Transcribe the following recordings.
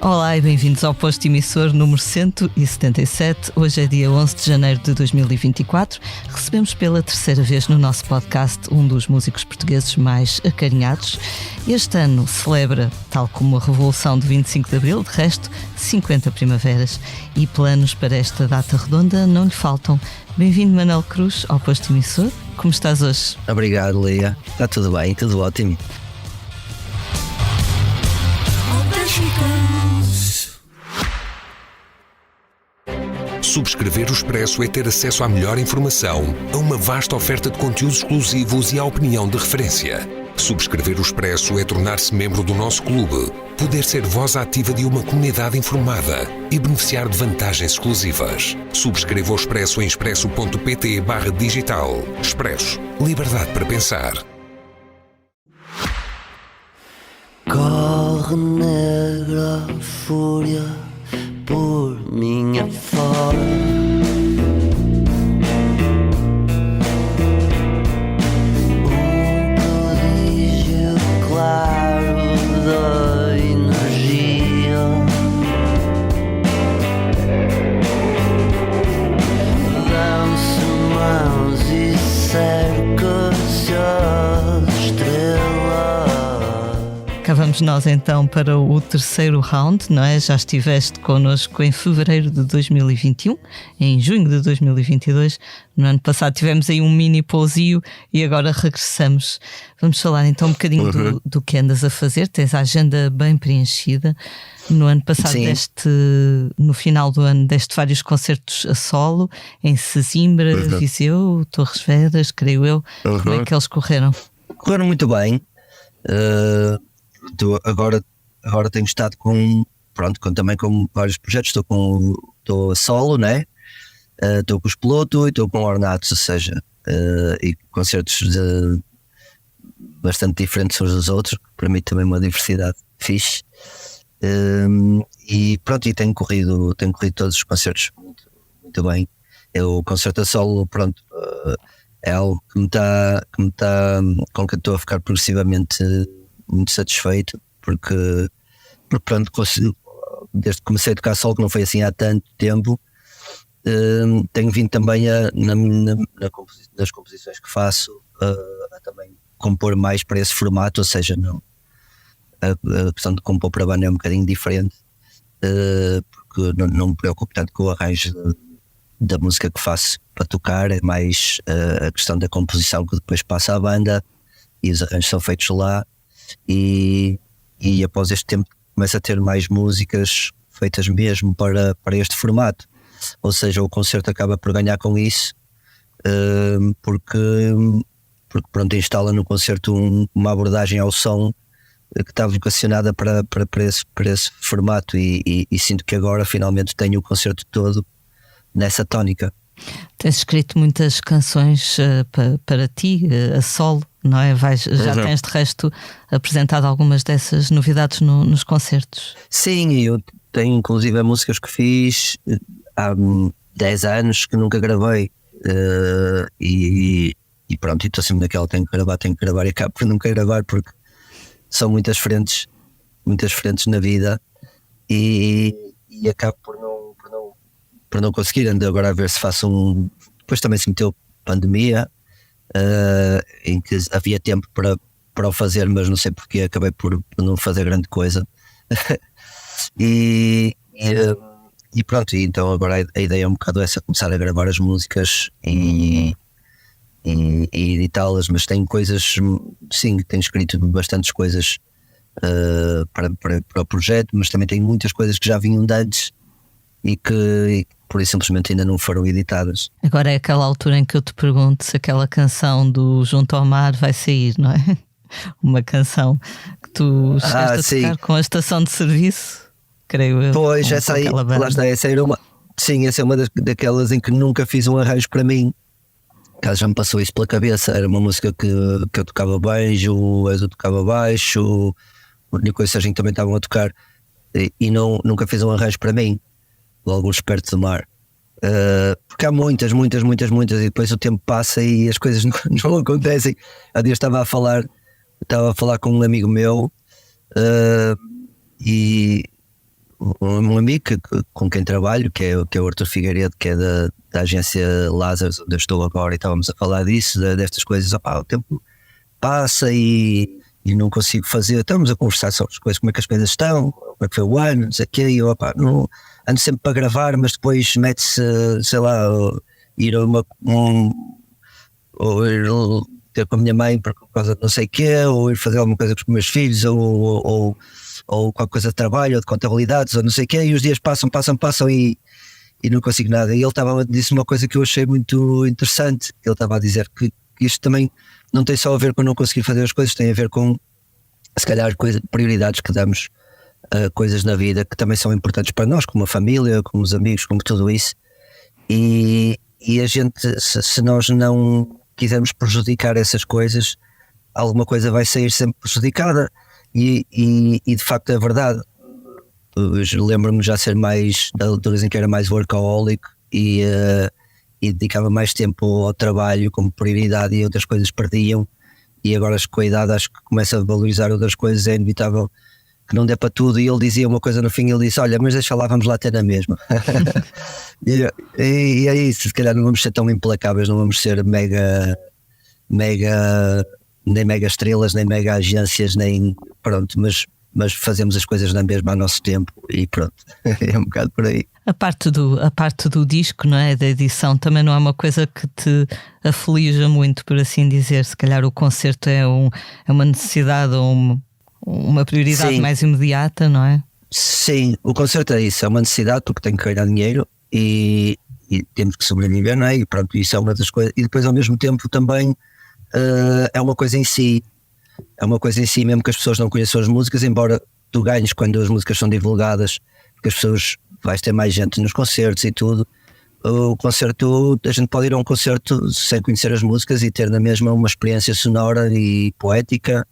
Olá e bem-vindos ao posto emissor número 177. Hoje é dia 11 de janeiro de 2024. Recebemos pela terceira vez no nosso podcast um dos músicos portugueses mais acarinhados. Este ano celebra, tal como a Revolução de 25 de Abril, de resto, 50 primaveras. E planos para esta data redonda não lhe faltam. Bem-vindo, Manuel Cruz, ao posto emissor. Como estás hoje? Obrigado, Lia. Está tudo bem, tudo ótimo. Subscrever o Expresso é ter acesso à melhor informação, a uma vasta oferta de conteúdos exclusivos e à opinião de referência. Subscrever o Expresso é tornar-se membro do nosso clube, poder ser voz ativa de uma comunidade informada e beneficiar de vantagens exclusivas. Subscreva o Expresso em expresso.pt/digital. Expresso. Liberdade para pensar. Corre negra fúria por minha forma. Um prodígio claro da energia. Dão-se mãos e cerca-se as estrelas. Cá vamos nós então para o terceiro round, não é? Já estiveste connosco em fevereiro de 2021, em junho de 2022. No ano passado tivemos aí um mini pousio e agora regressamos. Vamos falar então um bocadinho do que andas a fazer. Tens a agenda bem preenchida. No ano passado no final do ano deste vários concertos a solo em Sesimbra, Viseu, Torres Vedras, creio eu. Como é que eles correram? Correram muito bem. Agora tenho estado também com vários projetos. Estou a solo, né? Estou com os Piloto e estou com Ornatos, ou seja, e concertos bastante diferentes uns dos outros, que para mim também é uma diversidade fixe. E pronto, e tenho corrido todos os concertos muito bem. O concerto a solo, pronto, é algo que me está com que eu estou a ficar progressivamente muito satisfeito, porque pronto, desde que comecei a tocar solo, que não foi assim há tanto tempo, tenho vindo também nas composições que faço a também compor mais para esse formato, ou seja, não, a questão de compor para a banda é um bocadinho diferente, porque não me preocupo tanto com o arranjo da música que faço para tocar, é mais a questão da composição que depois passa à banda e os arranjos são feitos lá. E após este tempo começo a ter mais músicas feitas mesmo para este formato, ou seja, o concerto acaba por ganhar com isso, porque pronto, instala no concerto uma abordagem ao som que está vocacionada para esse formato, e sinto que agora finalmente tenho o concerto todo nessa tónica. Tens escrito muitas canções para ti, a solo, não é? Já tens de resto apresentado algumas dessas novidades nos concertos. Sim, eu tenho inclusive músicas que fiz há 10 anos que nunca gravei, e pronto, e estou sempre naquela, tenho que gravar e acabo por nunca gravar, porque são muitas frentes na vida, e acabo por não conseguir. Ando agora a ver se faço depois também se meteu pandemia, em que havia tempo para o fazer, mas não sei porque acabei por não fazer grande coisa. e pronto, e então agora a ideia é um bocado essa, começar a gravar as músicas e editá-las, mas tenho coisas, sim, tenho escrito bastantes coisas para o projeto, mas também tenho muitas coisas que já vinham de antes e que por isso simplesmente ainda não foram editadas. Agora é aquela altura em que eu te pergunto se aquela canção do Junto ao Mar vai sair, não é? Uma canção que tu chegaste a tocar com a estação de serviço, creio eu. Pois, essa aí, lá está, essa era uma. Sim, essa é uma daquelas em que nunca fiz um arranjo para mim. Caso já me passou isso pela cabeça. Era uma música que eu tocava bem, o Edu tocava baixo, o Nico e o Serginho também estavam a tocar, e nunca fiz um arranjo para mim. Logo perto do mar, porque há muitas, e depois o tempo passa e as coisas não acontecem. Há dias estava a falar com um amigo meu, e um amigo com quem trabalho, que é o Arthur Figueiredo, que é da agência Lazarus, onde eu estou agora, e estávamos a falar disso, destas coisas. O tempo passa e não consigo fazer. Estamos a conversar sobre as coisas, como é que as coisas estão, como é que foi o ano, não sei o quê, e eu não, ando sempre para gravar, mas depois mete-se, sei lá, ir a ou ir ter com a minha mãe por causa de não sei o quê, ou ir fazer alguma coisa com os meus filhos, ou qualquer coisa de trabalho, ou de contabilidades, ou não sei o quê, e os dias passam e não consigo nada. E ele disse uma coisa que eu achei muito interessante. Ele estava a dizer que isto também não tem só a ver com não conseguir fazer as coisas, tem a ver com, se calhar, prioridades que damos a coisas na vida que também são importantes para nós, como a família, como os amigos, como tudo isso. E a gente, se nós não quisermos prejudicar essas coisas, alguma coisa vai sair sempre prejudicada. E de facto é verdade. Eu lembro-me já ser mais, da altura em que era mais workaholic e dedicava mais tempo ao trabalho como prioridade, e outras coisas perdiam. E agora, com a idade, acho que começa a valorizar outras coisas. É inevitável que não dê para tudo. E ele dizia uma coisa no fim, ele disse: olha, mas deixa lá, vamos lá ter na mesma. e é isso, se calhar não vamos ser tão implacáveis, não vamos ser nem mega estrelas, nem mega agências, nem pronto, mas fazemos as coisas na mesma, ao nosso tempo, e pronto. É um bocado por aí. A parte do disco, não é? Da edição, também não é uma coisa que te aflige muito, por assim dizer. Se calhar o concerto é uma necessidade ou uma prioridade Sim. mais imediata, não é? Sim, o concerto é isso, é uma necessidade porque tem que ganhar dinheiro e temos que sobreviver, não é? E pronto, isso é uma das coisas. E depois, ao mesmo tempo, também é uma coisa em si. É uma coisa em si, mesmo que as pessoas não conheçam as músicas, embora tu ganhes quando as músicas são divulgadas, porque as pessoas, vais ter mais gente nos concertos e tudo. O concerto, a gente pode ir a um concerto sem conhecer as músicas e ter na mesma uma experiência sonora e poética.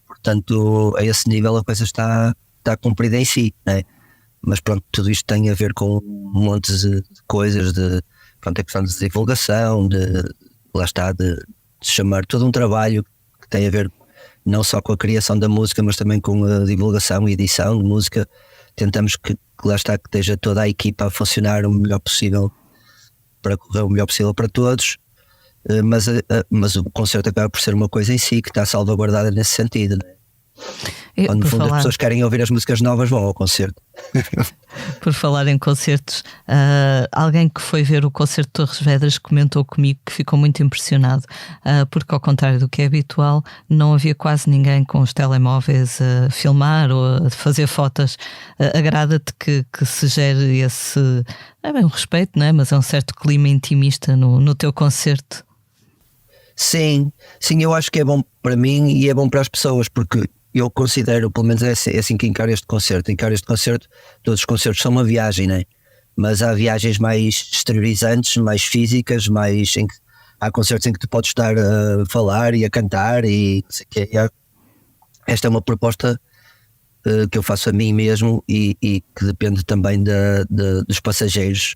Portanto, a esse nível a coisa está cumprida em si, né? Mas pronto, tudo isto tem a ver com um monte de coisas, pronto, a questão de divulgação, lá está, de chamar todo um trabalho que tem a ver não só com a criação da música, mas também com a divulgação e edição de música. Tentamos que lá está, que esteja toda a equipa a funcionar o melhor possível, para correr o melhor possível para todos, mas o concerto acaba por ser uma coisa em si que está salvaguardada nesse sentido, né? Quando no fundo as pessoas querem ouvir as músicas novas, vão ao concerto. Por falar em concertos, alguém que foi ver o concerto de Torres Vedras comentou comigo que ficou muito impressionado, porque ao contrário do que é habitual, não havia quase ninguém com os telemóveis a filmar ou a fazer fotos. Agrada-te que se gere esse, é bem um respeito, não é? Mas é um certo clima intimista no teu concerto. Sim, eu acho que é bom para mim e é bom para as pessoas, porque eu considero, pelo menos é assim que encaro este concerto. Todos os concertos são uma viagem, né? Mas há viagens mais exteriorizantes, mais físicas, há concertos em que tu podes estar a falar e a cantar e não sei o quê. Esta é uma proposta que eu faço a mim mesmo e que depende também dos passageiros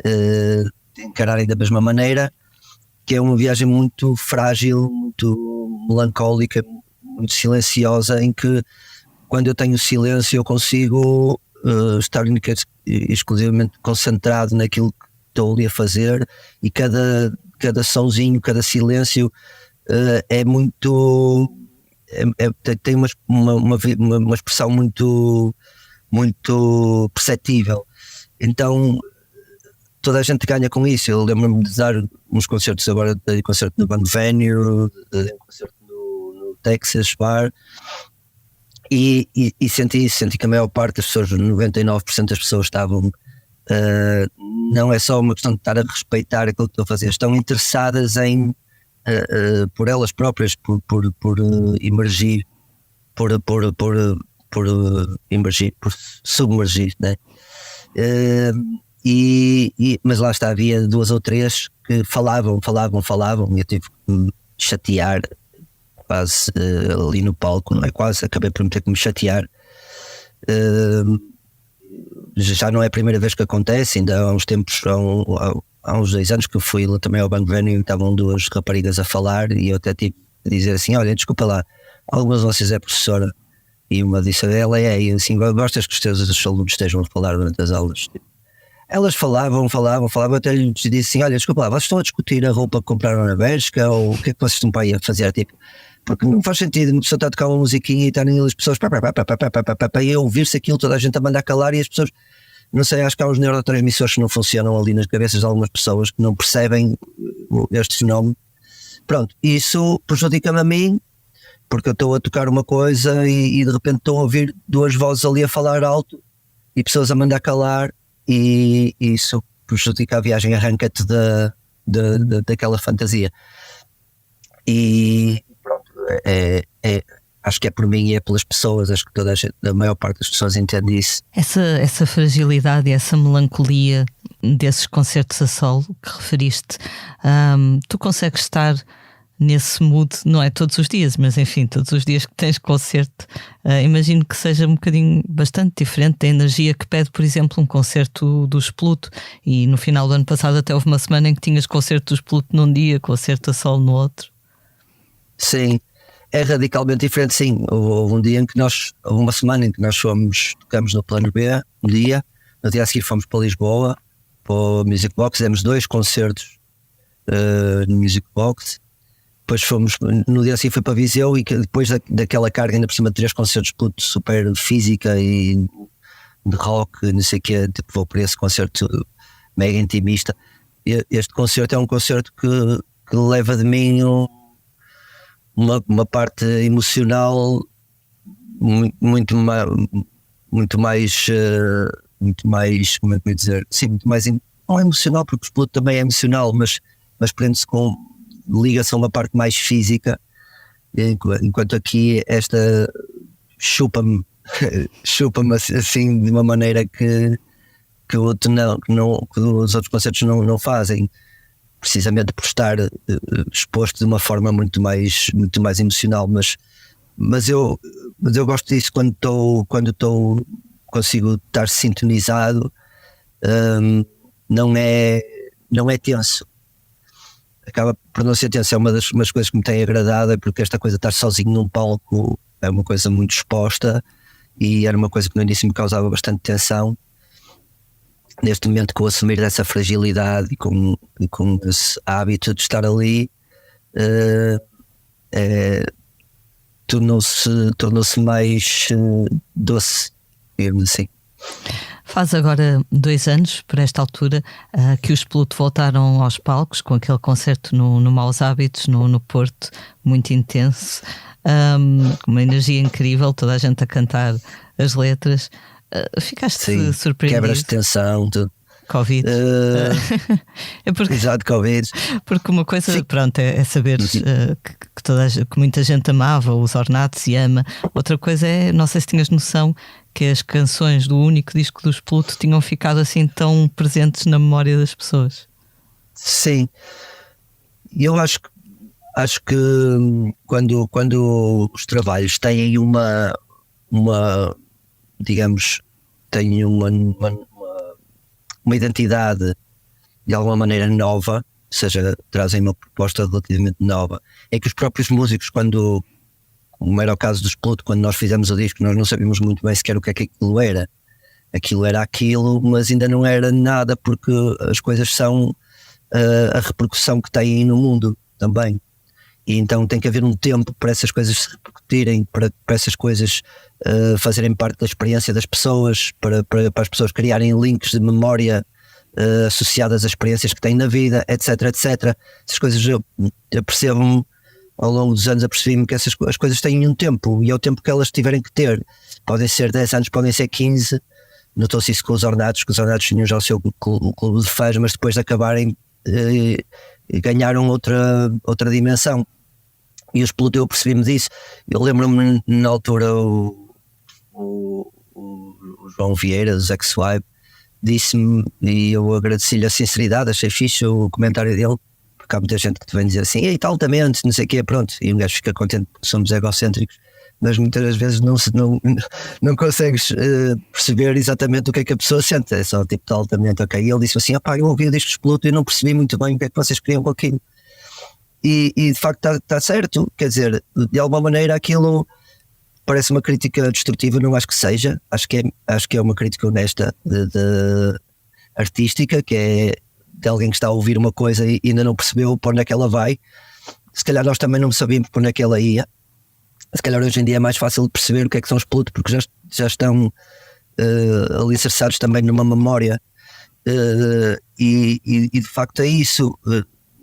de encararem da mesma maneira, que é uma viagem muito frágil, muito melancólica, muito silenciosa, em que quando eu tenho silêncio eu consigo estar exclusivamente concentrado naquilo que estou ali a fazer, e cada sonzinho, cada silêncio é muito tem uma expressão muito, muito perceptível. Então toda a gente ganha com isso. Eu lembro-me de dar uns concertos agora, de concerto no Bang Venue, de concerto no Texas Bar, e senti que a maior parte das pessoas, 99% das pessoas estavam, não é só uma questão de estar a respeitar aquilo que estou a fazer, estão interessadas em, por elas próprias, por emergir, por emergir, por submergir, né? Mas lá está, havia duas ou três que falavam, e eu tive que me chatear quase ali no palco, não é quase, acabei por ter que me chatear. Já não é a primeira vez que acontece, ainda há uns tempos, há uns 2 anos que eu fui lá também ao Bang Venue e estavam 2 raparigas a falar, e eu até tive que dizer assim: olha, desculpa lá, algumas de vocês é professora, E uma disse a ela e assim, gostas que os teus alunos estejam a falar durante as aulas? Elas falavam, até lhe disse assim, olha, desculpa lá, vocês estão a discutir a roupa que compraram na Bershka ou o que é que vocês estão para aí a fazer? Tipo, porque não faz sentido uma pessoa está a tocar uma musiquinha e estarem ali as pessoas e a ouvir-se aquilo, toda a gente a mandar calar e as pessoas, não sei, acho que há uns neurotransmissores que não funcionam ali nas cabeças de algumas pessoas que não percebem este fenómeno. Pronto, isso prejudica-me a mim, porque eu estou a tocar uma coisa e de repente estou a ouvir duas vozes ali a falar alto e pessoas a mandar calar, e isso prejudica a viagem, arranca-te daquela fantasia. E pronto, acho que é por mim e é pelas pessoas, acho que a maior parte das pessoas entende isso. Essa fragilidade e essa melancolia desses concertos a solo que referiste, tu consegues estar nesse mood, não é todos os dias, mas enfim, todos os dias que tens concerto, imagino que seja um bocadinho bastante diferente da energia que pede, por exemplo, um concerto do Spluto, e no final do ano passado até houve uma semana em que tinhas concerto do Spluto num dia, concerto a solo no outro. Sim, é radicalmente diferente, sim. Houve um dia em que houve uma semana em que nós tocamos no Plano B, um dia, no dia a seguir fomos para Lisboa, para o Music Box, fizemos 2 concertos no Music Box. Depois no dia assim foi para Viseu, e depois daquela carga ainda por cima de 3 concertos de super física e de rock, não sei o que, tipo, vou para esse concerto mega intimista. Este concerto é um concerto que leva de mim uma parte emocional muito mais, como é que eu ia dizer? Sim, muito mais, não é emocional, porque o Spluto também é emocional, mas prende-se liga-se a uma parte mais física, enquanto aqui esta chupa-me assim de uma maneira que os outros concertos não fazem, precisamente por estar exposto de uma forma muito mais emocional, mas eu gosto disso quando consigo estar sintonizado, não é tenso. Acaba por não ser tenso, é uma das coisas que me tem agradado, é porque esta coisa de estar sozinho num palco é uma coisa muito exposta, e era uma coisa que no início me causava bastante tensão. Neste momento, com o assumir dessa fragilidade e com esse hábito de estar ali, tornou-se mais doce, digamos assim. Faz agora 2 anos, por esta altura, que os Spluto voltaram aos palcos com aquele concerto no Maus Hábitos, no Porto, muito intenso, uma energia incrível, toda a gente a cantar as letras. Ficaste surpreendido? Quebras de tensão, tudo. Covid. É porque, exato, Covid. Porque uma coisa, pronto, é saber que muita gente amava os Ornatos e ama. Outra coisa é, não sei se tinhas noção que as canções do único disco do Spluto tinham ficado assim tão presentes na memória das pessoas. Sim, eu acho que quando os trabalhos têm digamos, têm uma identidade de alguma maneira nova, ou seja, trazem uma proposta relativamente nova, é que os próprios músicos, como era o caso do Spluto, quando nós fizemos o disco, nós não sabíamos muito bem sequer o que é que aquilo era aquilo, mas ainda não era nada, porque as coisas são a repercussão que têm no mundo também. E então tem que haver um tempo para essas coisas se repercutirem, para essas coisas fazerem parte da experiência das pessoas, para as pessoas criarem links de memória associadas às experiências que têm na vida, etc, etc. Essas coisas eu percebo-me, ao longo dos anos apercebi-me que as coisas têm um tempo, e é o tempo que elas tiverem que ter. Podem ser 10 anos, podem ser 15. Notou-se isso com os Ornatos, que os Ornatos tinham já o seu clube de fãs, mas depois de acabarem ganharam outra dimensão. E o Spluto, eu percebi-me disso. Eu lembro-me na altura o João Vieira, do Zack Swipe, disse-me, e eu agradeci-lhe a sinceridade, achei fixe o comentário dele, porque há muita gente que te vem dizer assim, e tal, altamente, não sei o quê, pronto, e um gajo fica contente porque somos egocêntricos, mas muitas das vezes não consegues perceber exatamente o que é que a pessoa sente, é só tipo tal, altamente, ok. E ele disse assim, eu ouvi o disco Spluto e não percebi muito bem o que é que vocês queriam com aquilo. E de facto está certo, quer dizer, de alguma maneira aquilo parece uma crítica destrutiva, não acho que seja, acho que é uma crítica honesta de artística, que é de alguém que está a ouvir uma coisa e ainda não percebeu para onde é que ela vai. Se calhar nós também não sabíamos para onde é que ela ia. Se calhar hoje em dia é mais fácil de perceber o que é que são os Pluto, porque já estão alicerçados também numa memória, e de facto é isso.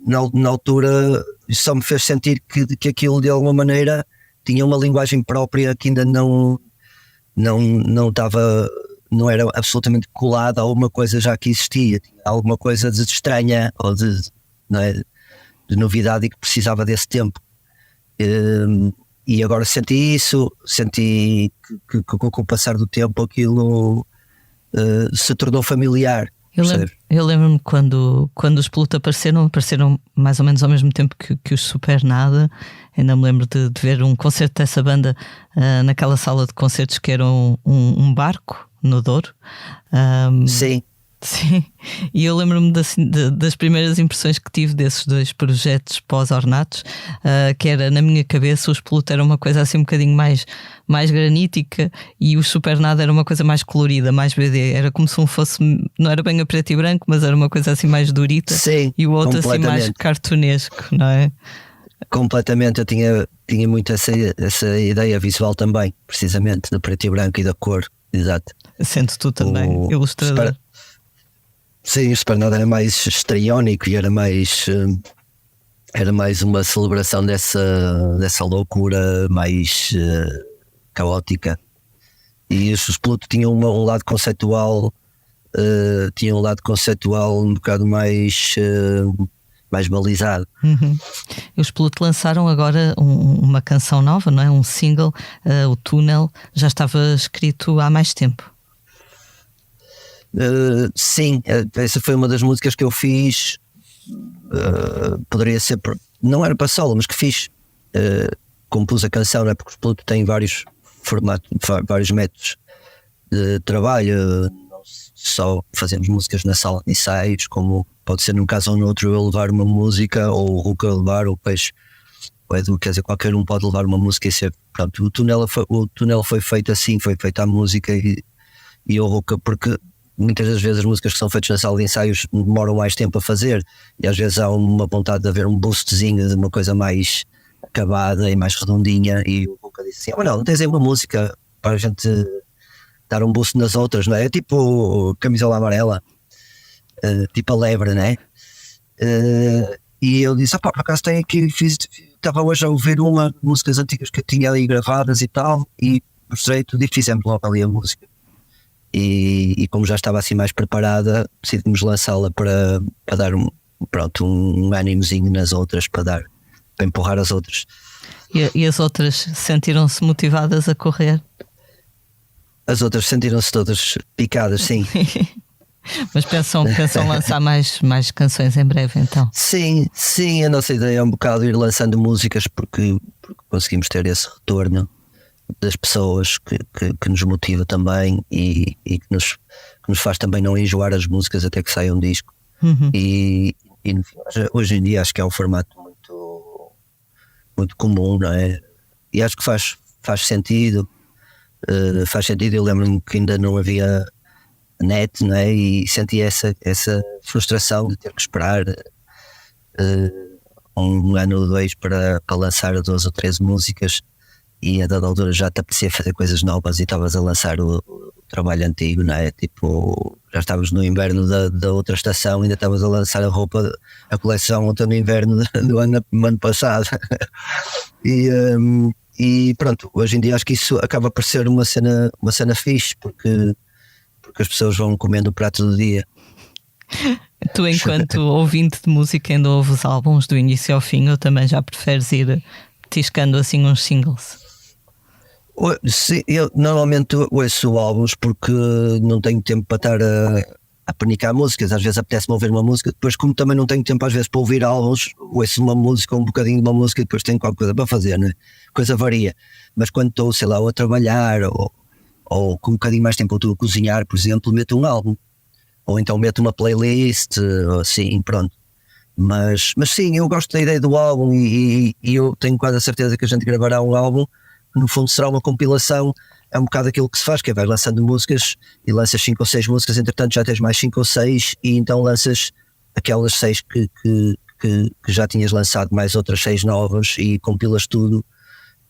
Na altura só me fez sentir que aquilo de alguma maneira tinha uma linguagem própria que ainda não estava, não era absolutamente colada a uma coisa já que existia, tinha alguma coisa de estranha ou não é, de novidade, e que precisava desse tempo. E agora senti que com o passar do tempo aquilo se tornou familiar. Eu lembro-me quando os Pluto apareceram mais ou menos ao mesmo tempo que os Supernada. Ainda me lembro de ver um concerto dessa banda naquela sala de concertos que era um barco no Douro. Sim. Sim, e eu lembro-me das primeiras impressões que tive desses dois projetos pós-ornatos, que era, na minha cabeça, os Pluto era uma coisa assim um bocadinho mais granítica, e o Supernada era uma coisa mais colorida, mais BD, era como se um fosse, não era bem a preto e branco, mas era uma coisa assim mais durita. Sim, e o outro assim mais cartunesco, não é? Completamente, eu tinha muito essa ideia visual também, precisamente, do preto e branco e da cor, exato. Sendo tu também ilustrador. Sim, o Supernada era mais histriónico e era mais uma celebração dessa loucura mais caótica. E os Pluto tinham um lado conceitual, um bocado mais balizado. Uhum. E os Pluto lançaram agora uma canção nova, não é? Um single, o Túnel, já estava escrito há mais tempo. Sim, essa foi uma das músicas que eu fiz. Poderia ser, não era para solo, mas que fiz. Compus a canção, não é? Porque os Pluto têm vários formatos, vários métodos de trabalho. Não só fazemos músicas na sala de ensaios, como pode ser num caso ou no outro eu levar uma música, ou o Ruka levar, ou o Peixe, ou Edu, quer dizer, qualquer um pode levar uma música e ser. Pronto, o túnel foi feito assim, foi feita a música e o Ruka, porque muitas das vezes as músicas que são feitas na sala de ensaios demoram mais tempo a fazer, e às vezes há uma vontade de haver um boostzinho de uma coisa mais acabada e mais redondinha, e o Ruka disse assim: não tens aí uma música para a gente dar um boost nas outras, não é? É tipo Camisola Amarela, tipo a Lebre, não é? E eu disse: por acaso tenho aqui, estava hoje a ouvir músicas antigas que eu tinha aí gravadas e tal, e mostrei tudo e fizemos logo ali a música. E como já estava assim mais preparada, decidimos lançá-la para dar um ânimozinho nas outras, para empurrar as outras. E as outras sentiram-se motivadas a correr? As outras sentiram-se todas picadas, sim. Mas pensam lançar mais canções em breve, então? Sim, a nossa ideia é um bocado ir lançando músicas, porque conseguimos ter esse retorno das pessoas que nos motiva também, e que nos faz também não enjoar as músicas até que saia um disco. Uhum. E hoje em dia acho que é um formato muito, muito comum, não é? E acho que faz sentido. Faz sentido. Eu lembro-me que ainda não havia net, não é? E senti essa frustração de ter que esperar um ano ou dois para lançar 12 ou 13 músicas, e a dada altura já te apetecia fazer coisas novas e estavas a lançar o trabalho antigo, não é? Tipo, já estavas no inverno da outra estação, ainda estavas a lançar a coleção outono inverno do ano passado. E pronto, hoje em dia acho que isso acaba por ser uma cena fixe, porque as pessoas vão comendo o prato do dia. Tu, enquanto ouvinte de música, ainda ouves álbuns do início ao fim, ou também já preferes ir tiscando assim uns singles? Sim, eu normalmente ouço álbuns porque não tenho tempo para estar a panicar músicas. Às vezes apetece-me ouvir uma música, depois, como também não tenho tempo às vezes para ouvir álbuns, ouço uma música, um bocadinho de uma música, e depois tenho qualquer coisa para fazer, né? Coisa varia. Mas quando estou, sei lá, a trabalhar ou com um bocadinho mais tempo, ou estou a cozinhar, por exemplo, meto um álbum, ou então meto uma playlist, ou assim, pronto. Mas sim, eu gosto da ideia do álbum, e eu tenho quase a certeza que a gente gravará um álbum no fundo será uma compilação. É um bocado aquilo que se faz, que é vai lançando músicas e lanças 5 ou 6 músicas, entretanto já tens mais 5 ou 6 e então lanças aquelas 6 que já tinhas lançado, mais outras 6 novas e compilas tudo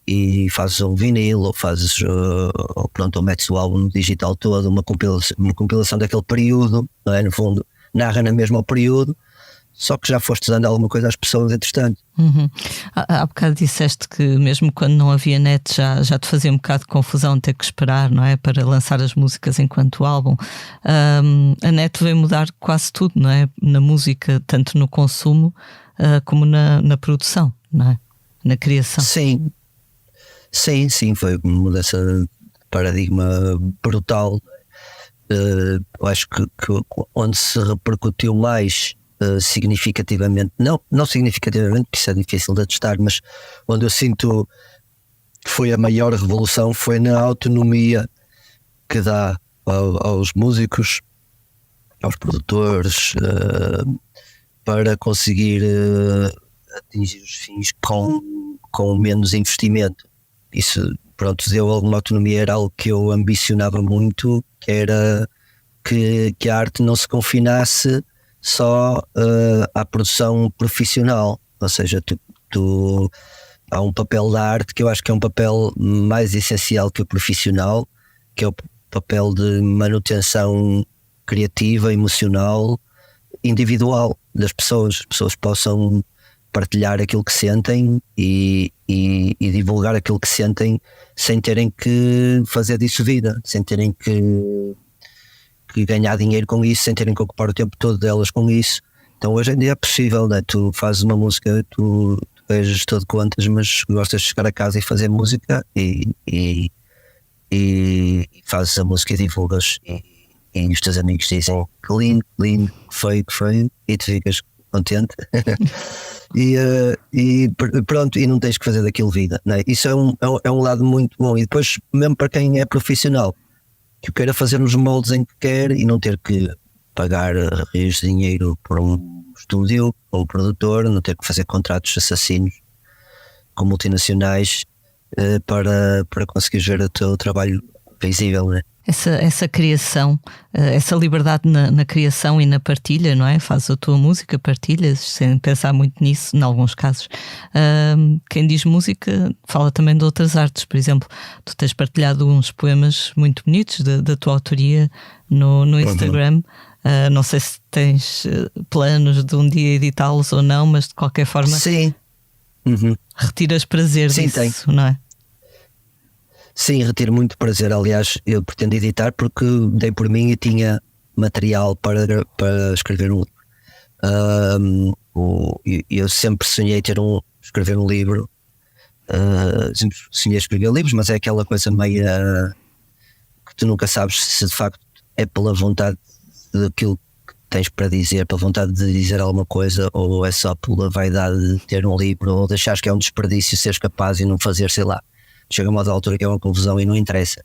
e fazes um vinil ou fazes ou pronto, ou metes o álbum digital todo, uma compilação daquele período, não é? No fundo narra na mesma ao período, só que já foste dando alguma coisa às pessoas entretanto. Há bocado disseste que mesmo quando não havia net já te fazia um bocado de confusão ter que esperar, não é? Para lançar as músicas enquanto álbum. A net veio mudar quase tudo, não é? Na música, tanto no consumo como na produção, não é? Na criação. Sim, foi uma mudança de paradigma brutal. Eu acho que onde se repercutiu mais significativamente, não significativamente, porque isso é difícil de atestar, mas onde eu sinto que foi a maior revolução foi na autonomia que dá aos músicos, aos produtores, para conseguir atingir os fins com menos investimento. Isso, pronto, deu alguma autonomia, era algo que eu ambicionava muito, que era que a arte não se confinasse só à produção profissional, ou seja, há um papel da arte que eu acho que é um papel mais essencial que o profissional, que é o papel de manutenção criativa, emocional, individual das pessoas. As pessoas possam partilhar aquilo que sentem e divulgar aquilo que sentem sem terem que fazer disso vida, sem terem que ganhar dinheiro com isso, sem terem que ocupar o tempo todo delas com isso. Então hoje em dia é possível, né? Tu fazes uma música, tu vejas todo contas, mas gostas de chegar a casa e fazer música e fazes a música e divulgas e os teus amigos dizem que lindo, que feio, e tu ficas contente. e pronto, e não tens que fazer daquilo vida, né? Isso é um lado muito bom. E depois, mesmo para quem é profissional, que eu queira fazer nos moldes em que quer e não ter que pagar rios de dinheiro por um estúdio ou um produtor, não ter que fazer contratos assassinos com multinacionais para conseguir ver o teu trabalho visível, né? Essa criação, essa liberdade na criação e na partilha, não é? Fazes a tua música, partilhas, sem pensar muito nisso, em alguns casos. Quem diz música fala também de outras artes. Por exemplo, tu tens partilhado uns poemas muito bonitos da tua autoria no Instagram. Não sei se tens planos de um dia editá-los ou não, mas de qualquer forma sim. Retiras prazer disso, não é? Sim, retiro muito prazer. Aliás, eu pretendo editar porque dei por mim e tinha material para escrever um livro. Eu sempre sonhei escrever um livro. Sempre sonhei escrever livros, mas é aquela coisa meia que tu nunca sabes se de facto é pela vontade daquilo que tens para dizer, pela vontade de dizer alguma coisa, ou é só pela vaidade de ter um livro, ou de achares que é um desperdício seres capaz e não fazer, sei lá. Chega a uma altura que é uma confusão e não interessa.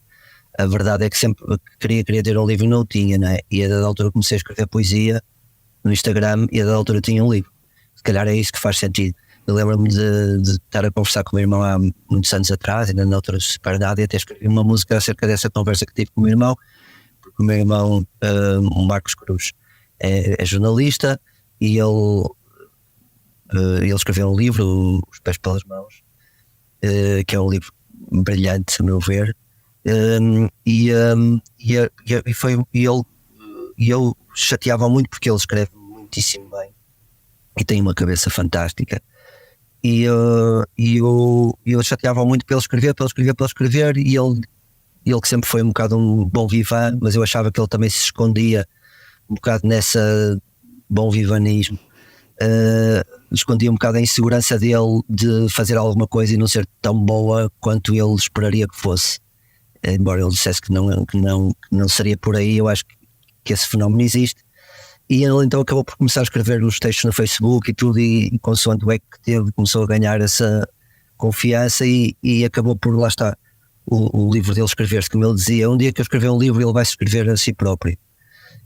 A verdade é que sempre queria ter um livro e não o tinha, né? E a dada altura comecei a escrever poesia no Instagram e a dada altura tinha um livro. Se calhar é isso que faz sentido. Eu lembro-me de estar a conversar com o meu irmão há muitos anos atrás, ainda na altura super nada, e até escrevi uma música acerca dessa conversa que tive com o meu irmão, porque o meu irmão, o Marcos Cruz, é jornalista e ele escreveu um livro, Os Pés pelas Mãos, que é um livro brilhante, a meu ver, e eu chateava muito porque ele escreve muitíssimo bem e tem uma cabeça fantástica, e eu chateava muito para ele escrever, e ele que sempre foi um bocado um bom vivan, mas eu achava que ele também se escondia um bocado nessa bom vivanismo. Escondia um bocado a insegurança dele de fazer alguma coisa e não ser tão boa quanto ele esperaria que fosse, embora ele dissesse que não seria por aí. Eu acho que esse fenómeno existe, e ele então acabou por começar a escrever os textos no Facebook e tudo, e consoante o eco que teve, começou a ganhar essa confiança e acabou por, lá está, o livro dele escrever-se, como ele dizia: um dia que eu escrever um livro ele vai se escrever a si próprio.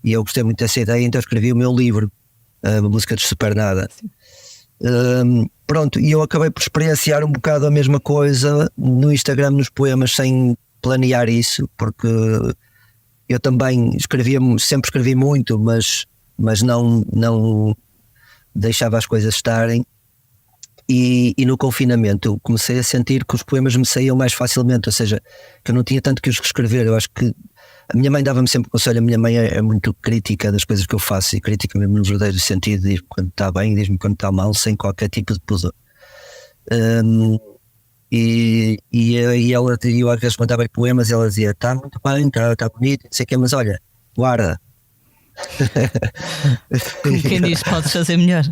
E eu gostei muito dessa ideia, então escrevi o meu livro, uma música de Supernada. Pronto, e eu acabei por experienciar um bocado a mesma coisa no Instagram, nos poemas, sem planear isso, porque eu também sempre escrevi muito, mas não deixava as coisas estarem. E no confinamento eu comecei a sentir que os poemas me saíam mais facilmente, ou seja, que eu não tinha tanto que os reescrever. Eu acho que a minha mãe dava-me sempre conselho. A minha mãe é muito crítica das coisas que eu faço, e crítica mesmo no verdadeiro sentido, diz-me quando está bem, diz-me quando está mal, sem qualquer tipo de pudor. E ela, eu às vezes mandava poemas e ela dizia: está muito bem, está bonito, não sei o quê, mas olha, guarda. Como quem diz, podes fazer melhor.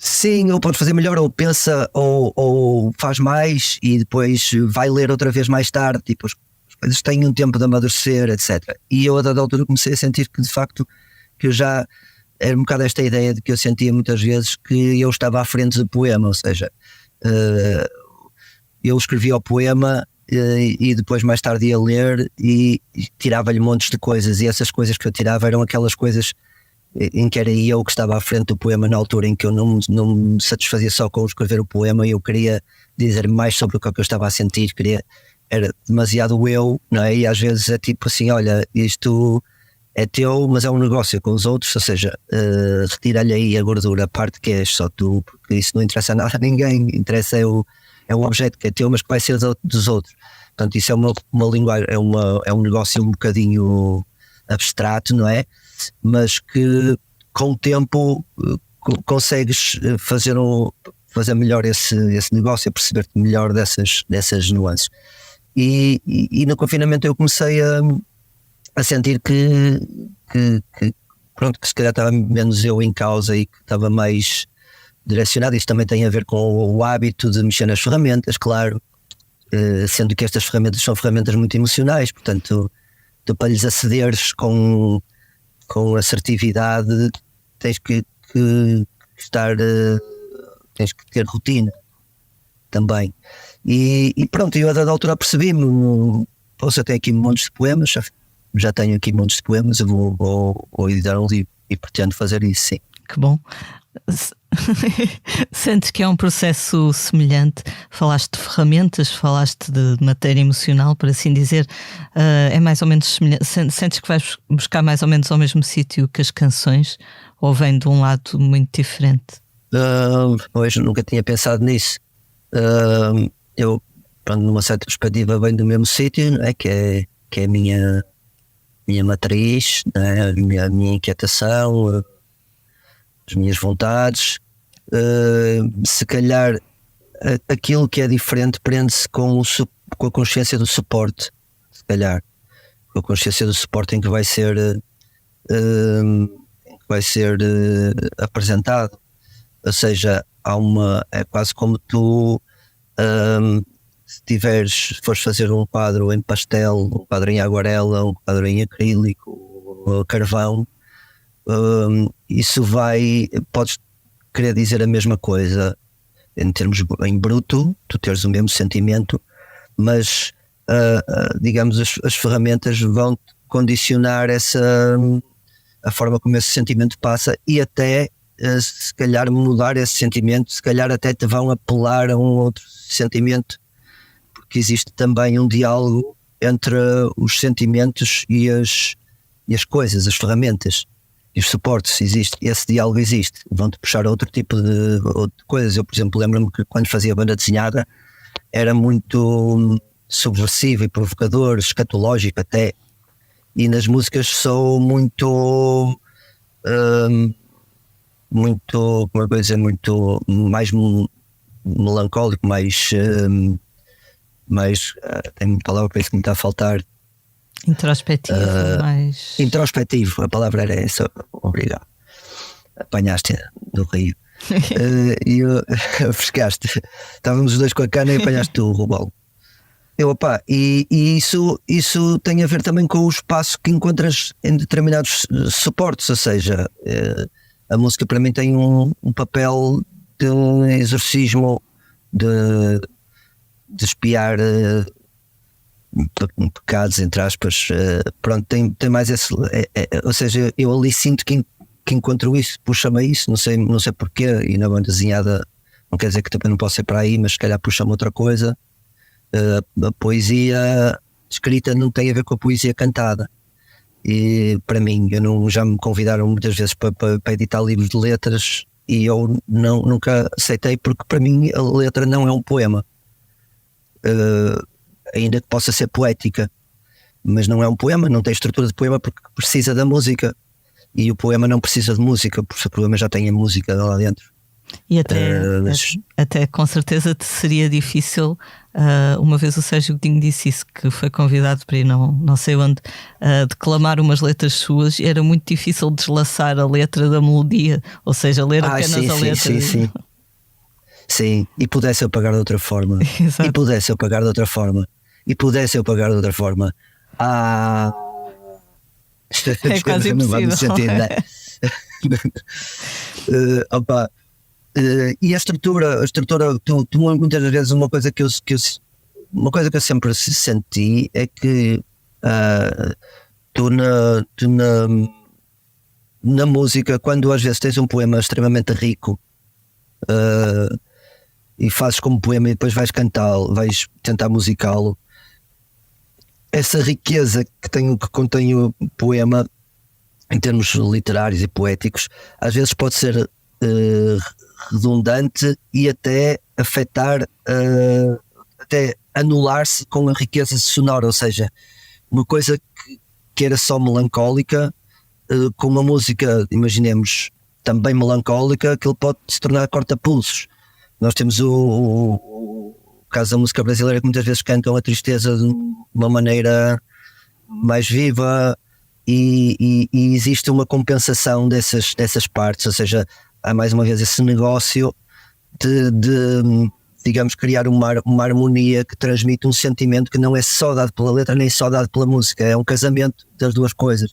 Sim, ou podes fazer melhor, ou pensa, ou faz mais e depois vai ler outra vez mais tarde. Tipo, as coisas têm um tempo de amadurecer, etc. E eu a dada altura comecei a sentir que de facto que eu já era um bocado esta ideia de que eu sentia muitas vezes que eu estava à frente do poema, ou seja, eu escrevia o poema e depois mais tarde ia ler e tirava-lhe montes de coisas, e essas coisas que eu tirava eram aquelas coisas em que era eu que estava à frente do poema na altura em que eu não me satisfazia só com escrever o poema. Eu queria dizer mais sobre o que eu estava a sentir, era demasiado eu, não é? E às vezes é tipo assim: olha, isto é teu, mas é um negócio com os outros, ou seja, retira-lhe aí a gordura, a parte que és só tu, porque isso não interessa nada a ninguém. Interessa é um objeto que é teu, mas que vai ser dos outros. Portanto, isso é uma linguagem, é um negócio um bocadinho abstrato, não é? Mas que com o tempo consegues fazer melhor esse negócio, a perceber-te melhor dessas nuances. E no confinamento eu comecei a sentir que se calhar estava menos eu em causa e que estava mais direcionado. Isto também tem a ver com o hábito de mexer nas ferramentas, claro, sendo que estas ferramentas são ferramentas muito emocionais, portanto, tu para lhes acederes com assertividade tens que estar, tens que ter rotina também. E pronto, eu a dada altura percebi-me, eu tenho aqui montes de poemas, já tenho aqui montes de poemas, eu vou editar um livro e pretendo fazer isso, sim. Que bom. Sentes que é um processo semelhante? Falaste de ferramentas, falaste de matéria emocional, por assim dizer. É mais ou menos semelhante? Sentes que vais buscar mais ou menos ao mesmo sítio que as canções, ou vem de um lado muito diferente? Hoje nunca tinha pensado nisso. Eu, pronto, numa certa perspectiva, venho do mesmo sítio, não é? Que é a minha matriz, não é? A minha inquietação, as minhas vontades. Se calhar aquilo que é diferente prende-se com a consciência do suporte, se calhar com a consciência do suporte em que vai ser apresentado. Ou seja, é quase como tu se fores fazer um quadro em pastel, um quadro em aguarela, um quadro em acrílico, carvão, isso podes querer dizer a mesma coisa em bruto, tu teres o mesmo sentimento, mas digamos as ferramentas vão condicionar a forma como esse sentimento passa, e até se calhar mudar esse sentimento, se calhar até te vão apelar a um outro sentimento, porque existe também um diálogo entre os sentimentos e as coisas, as ferramentas e os suportes. Esse diálogo existe, vão-te puxar a outro tipo de coisas. Eu, por exemplo, lembro-me que quando fazia banda desenhada era muito subversivo e provocador, escatológico até, e nas músicas sou muito como é que eu ia dizer, muito mais melancólico, mais tem uma palavra para isso que me está a faltar. Introspectivo, mais introspectivo, a palavra era essa. Obrigado, apanhaste do rio. Frescaste, estávamos os dois com a cana e apanhaste tu, Rubal. E isso tem a ver também com o espaço que encontras em determinados suportes, ou seja, a música para mim tem um papel de um exorcismo, de espiar pecados, entre aspas. Pronto, tem mais esse, ou seja, eu ali sinto que que encontro isso, puxa-me a isso, não sei porquê, e na banda desenhada não quer dizer que também não possa ir para aí, mas se calhar puxa-me outra coisa. A poesia escrita não tem a ver com a poesia cantada, e para mim, já me convidaram muitas vezes para editar livros de letras e eu nunca aceitei, porque para mim a letra não é um poema, ainda que possa ser poética, mas não é um poema, não tem estrutura de poema porque precisa da música, e o poema não precisa de música, porque o poema já tem a música lá dentro. E até com certeza te seria difícil, uma vez o Sérgio Godinho disse isso, que foi convidado para ir não sei onde, declamar umas letras suas, e era muito difícil deslaçar a letra da melodia, ou seja, ler apenas a letra. Sim, e pudesse eu pagar de outra forma. Exato. E pudesse eu pagar de outra forma. É quase impossível. Sentido, né? E a estrutura, tu muitas vezes uma coisa que eu sempre senti é que tu na música, quando às vezes tens um poema extremamente rico, e fazes como poema e depois vais cantá-lo, vais tentar musicá-lo, essa riqueza que contém o poema em termos literários e poéticos, às vezes pode ser redundante e até afetar, até anular-se com a riqueza sonora, ou seja, uma coisa que era só melancólica, com uma música, imaginemos, também melancólica, aquilo pode se tornar corta-pulsos. Nós temos o caso da música brasileira, que muitas vezes cantam a tristeza de uma maneira mais viva, e existe uma compensação dessas partes, ou seja, há mais uma vez esse negócio de digamos, criar uma harmonia que transmite um sentimento que não é só dado pela letra nem só dado pela música, é um casamento das duas coisas,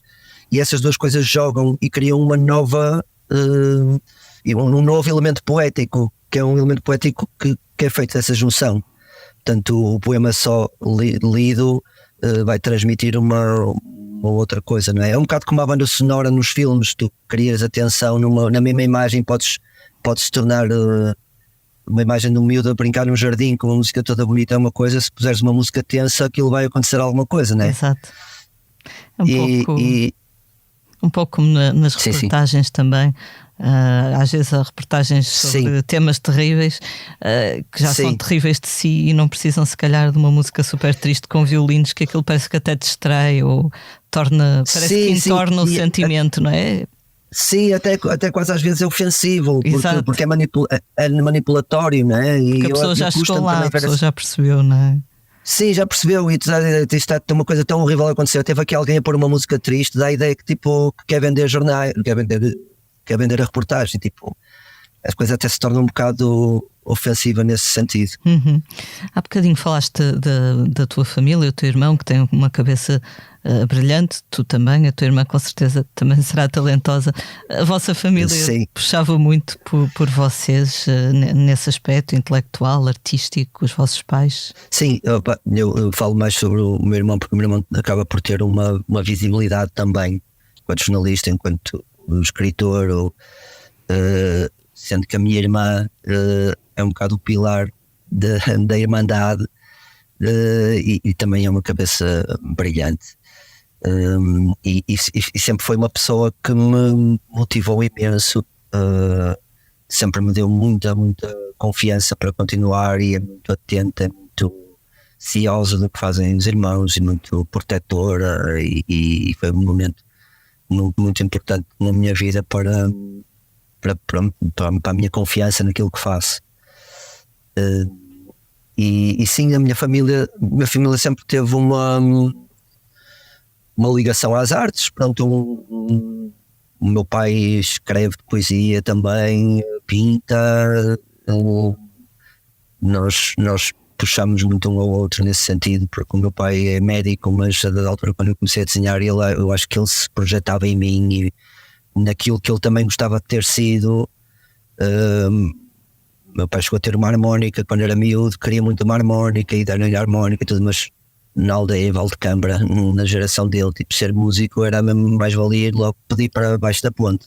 e essas duas coisas jogam e criam uma nova um novo elemento poético, que é um elemento poético que é feito dessa junção. Portanto, o poema só lido vai transmitir uma outra coisa, não é? É um bocado como a banda sonora nos filmes, tu crias atenção na mesma imagem, podes se tornar uma imagem de um miúdo a brincar num jardim com uma música toda bonita, é uma coisa, se puseres uma música tensa, aquilo vai acontecer alguma coisa, não é? Exato. Um pouco como nas reportagens também. Às vezes há reportagens sobre temas terríveis, que já são terríveis de si, e não precisam se calhar de uma música super triste com violinos, que aquilo parece que até distrai ou parece que entorna o sentimento, não é? Sim, até quase às vezes é ofensivo, porque é manipulatório, não é? E a pessoa já chegou lá, a pessoa já percebeu, não é? Sim, já percebeu, e está uma coisa tão horrível a acontecer. Teve aqui alguém a pôr uma música triste, dá a ideia que tipo que quer vender jornais, quer vender a reportagem, tipo, as coisas até se tornam um bocado ofensiva nesse sentido. Há bocadinho falaste da tua família, o teu irmão, que tem uma cabeça brilhante, tu também, a tua irmã com certeza também será talentosa. A vossa família puxava muito por vocês nesse aspecto intelectual, artístico, os vossos pais? Sim, eu falo mais sobre o meu irmão, porque o meu irmão acaba por ter uma visibilidade também, enquanto jornalista, enquanto escritor, sendo que a minha irmã é um bocado o pilar da Irmandade, e também é uma cabeça brilhante, e sempre foi uma pessoa que me motivou imenso, sempre me deu muita confiança para continuar, e é muito atenta, é muito ciosa do que fazem os irmãos, e muito protetora, e foi um momento muito importante na minha vida para a minha confiança naquilo que faço. E sim, a minha família sempre teve uma ligação às artes. Pronto, o meu pai escreve poesia também, pinta, nós puxamos muito um ao outro nesse sentido, porque o meu pai é médico, mas a dada altura, quando eu comecei a desenhar, eu acho que ele se projetava em mim e naquilo que ele também gostava de ter sido. Meu pai chegou a ter uma harmónica quando era miúdo, queria muito uma harmónica e dar-lhe a harmónica e tudo, mas na aldeia Valdecambra, na geração dele, tipo, ser músico era mesmo mais valia, logo pedir para baixo da ponte.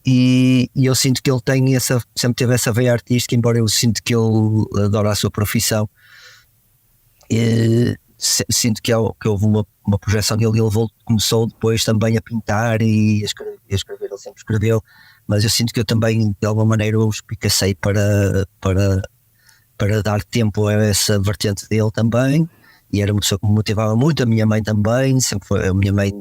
E, e eu sinto que ele tem sempre teve essa veia artística, embora eu sinto que ele adora a sua profissão. Sinto que houve uma projeção dele. Ele começou depois também a pintar e a escrever, ele sempre escreveu, mas eu sinto que eu também de alguma maneira o espicacei para dar tempo a essa vertente dele também, e era uma pessoa que me motivava muito. A minha mãe também, sempre foi, a minha mãe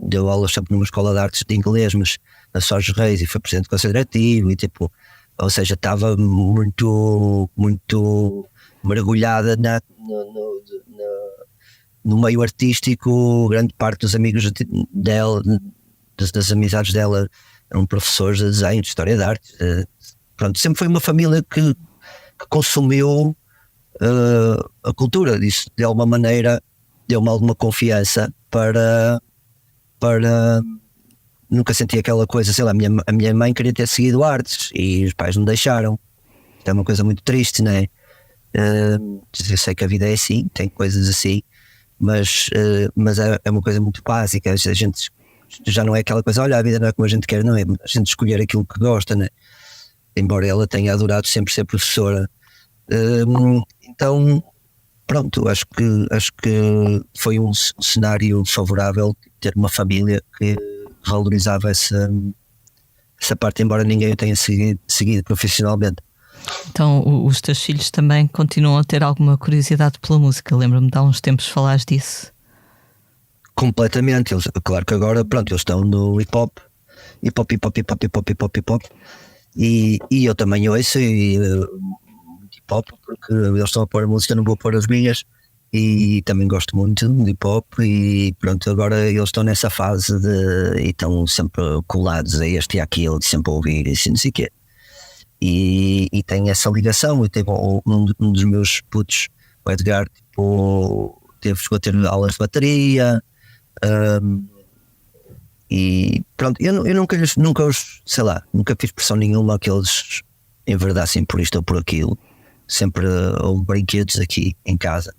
deu aulas sempre numa escola de artes de inglês, mas na Sós Reis, e foi presidente do conselho diretivo, e tipo, ou seja, estava muito mergulhada no meio artístico. Grande parte dos amigos dela, das amizades dela, eram professores de desenho, de história de arte. Pronto, sempre foi uma família que consumiu a cultura. Isso de alguma maneira deu-me alguma confiança para nunca senti aquela coisa, sei lá, a minha mãe queria ter seguido artes e os pais não deixaram. É uma coisa muito triste, não é? Eu sei que a vida é assim, tem coisas assim, mas é uma coisa muito básica. A gente já não é aquela coisa, olha, a vida não é como a gente quer, não é? A gente escolher aquilo que gosta, né? Embora ela tenha adorado sempre ser professora. Então, pronto, acho que foi um cenário favorável ter uma família que valorizava essa parte, embora ninguém o tenha seguido profissionalmente. Então os teus filhos também continuam a ter alguma curiosidade pela música? Lembro-me de há uns tempos falares disso. Completamente. Claro que agora, pronto, eles estão no hip hop, e eu também ouço hip hop, porque eles estão a pôr a música, não vou pôr as minhas, e também gosto muito de hip hop. E pronto, agora eles estão nessa fase e estão sempre colados a este e àquilo, de sempre ouvir e assim, não sei o quê. E tem essa ligação. Eu tenho um dos meus putos, o Edgar, chegou a ter aulas de bateria, e pronto, eu nunca os, sei lá, nunca fiz pressão nenhuma que eles enverdassem por isto ou por aquilo. Sempre houve brinquedos aqui em casa.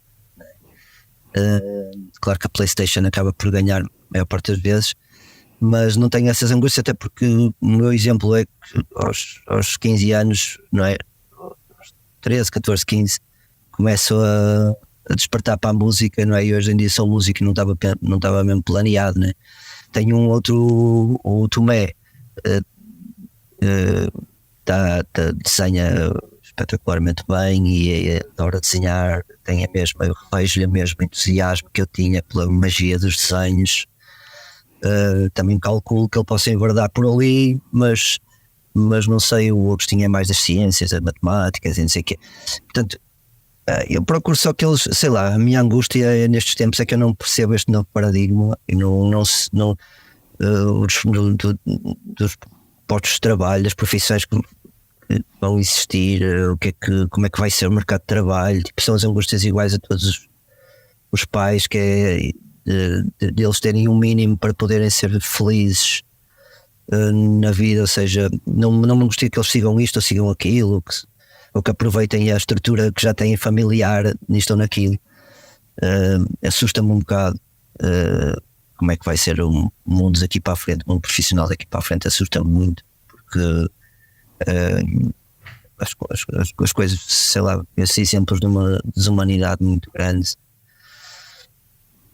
Claro que a PlayStation acaba por ganhar a maior parte das vezes, mas não tenho essas angústias, até porque o meu exemplo é que aos 15 anos, não é? Aos 13, 14, 15, começo a despertar para a música, não é? E hoje em dia sou músico e não estava mesmo planeado, né? Tenho um outro, o Tomé, desenha espetacularmente bem e adora desenhar, eu vejo-lhe o mesmo entusiasmo que eu tinha pela magia dos desenhos. Também calculo que ele possa enverdar por ali, mas não sei, o Agostinho é mais das ciências, das matemáticas e não sei o quê. Portanto, eu procuro só que eles, sei lá, a minha angústia nestes tempos é que eu não percebo este novo paradigma e dos postos de trabalho, das profissões que vão existir, como é que vai ser o mercado de trabalho. Tipo, são as angústias iguais a todos os pais, que é de eles terem um mínimo para poderem ser felizes na vida. Ou seja, não me gostaria que eles sigam isto ou sigam aquilo, ou que aproveitem a estrutura que já têm familiar nisto ou naquilo. Assusta-me um bocado como é que vai ser o mundo daqui para a frente, o mundo profissional daqui para a frente. Assusta-me muito, porque as coisas, sei lá, esses exemplos de uma desumanidade muito grande.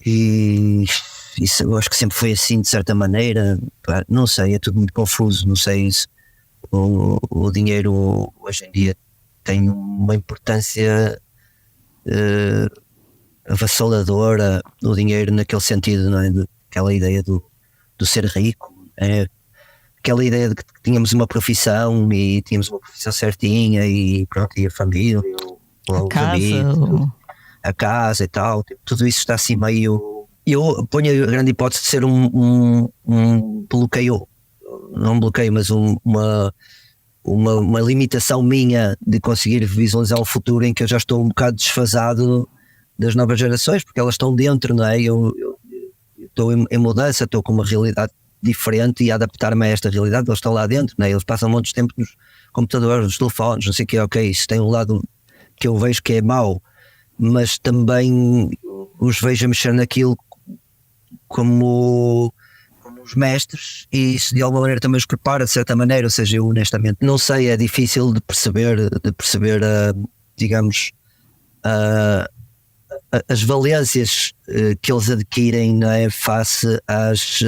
E isso eu acho que sempre foi assim, de certa maneira. Não sei, é tudo muito confuso. Não sei se o dinheiro hoje em dia tem uma importância avassaladora. O dinheiro naquele sentido, não é? Aquela ideia do ser rico, aquela ideia de que tínhamos uma profissão e tínhamos uma profissão certinha e pronto, e a família, a casa e tal, tipo, tudo isso está assim meio. Eu ponho a grande hipótese de ser um bloqueio, não um bloqueio, mas uma limitação minha de conseguir visualizar o futuro, em que eu já estou um bocado desfasado das novas gerações, porque elas estão dentro, não é? Eu estou em mudança, estou com uma realidade diferente e a adaptar-me a esta realidade. Eles estão lá dentro, não é? Eles passam um monte de tempo nos computadores, nos telefones, não sei o que. Ok, isso tem um lado que eu vejo que é mau, mas também os vejo a mexer naquilo como um os mestres, e isso de alguma maneira também os prepara de certa maneira. Ou seja, eu honestamente não sei, é difícil de perceber digamos, as valências que eles adquirem, não é, face às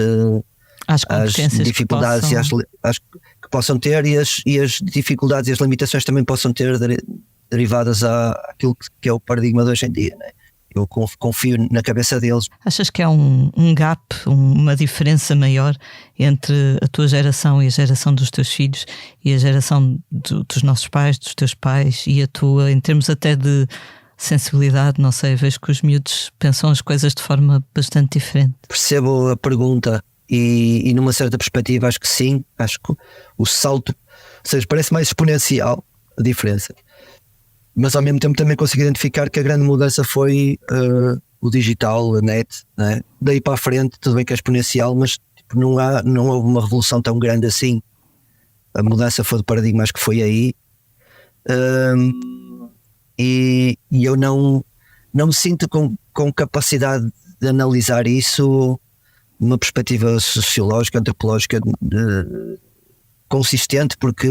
dificuldades que possam ter, e as dificuldades e as limitações também possam ter derivadas àquilo que é o paradigma de hoje em dia, não é? Eu confio na cabeça deles. Achas que há um gap, uma diferença maior entre a tua geração e a geração dos teus filhos e a geração dos nossos pais, dos teus pais, e a tua, em termos até de sensibilidade? Não sei, vejo que os miúdos pensam as coisas de forma bastante diferente. Percebo a pergunta e numa certa perspectiva acho que sim. Acho que o salto, ou seja, parece mais exponencial a diferença. Mas ao mesmo tempo também consigo identificar que a grande mudança foi o digital, a net, né? Daí para a frente tudo bem que é exponencial, mas tipo, não houve uma revolução tão grande assim. A mudança foi de paradigma, acho que foi aí, e eu não me sinto com capacidade de analisar isso numa perspectiva sociológica, antropológica consistente, porque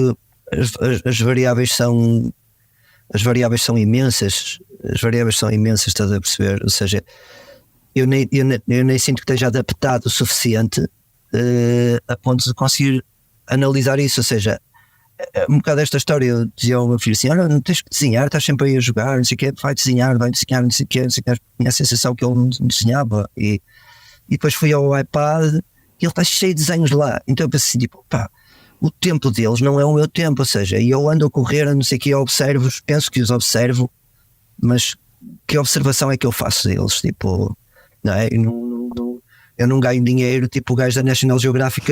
as variáveis são imensas. As variáveis são imensas, estás a perceber? Ou seja, eu nem sinto que esteja adaptado o suficiente a ponto de conseguir analisar isso. Ou seja, um bocado esta história, eu dizia ao meu filho assim: olha, não tens que desenhar, estás sempre aí a jogar, não sei o quê, vai desenhar, não sei o quê, tinha a sensação que ele não desenhava, e depois fui ao iPad e ele está cheio de desenhos lá. Então eu pensei assim, tipo, pá, o tempo deles não é o meu tempo. Ou seja, eu ando a correr, não sei o que, eu observo-os, penso que os observo, mas que observação é que eu faço deles? Tipo, não é? Eu não ganho dinheiro, tipo o gajo da National Geographic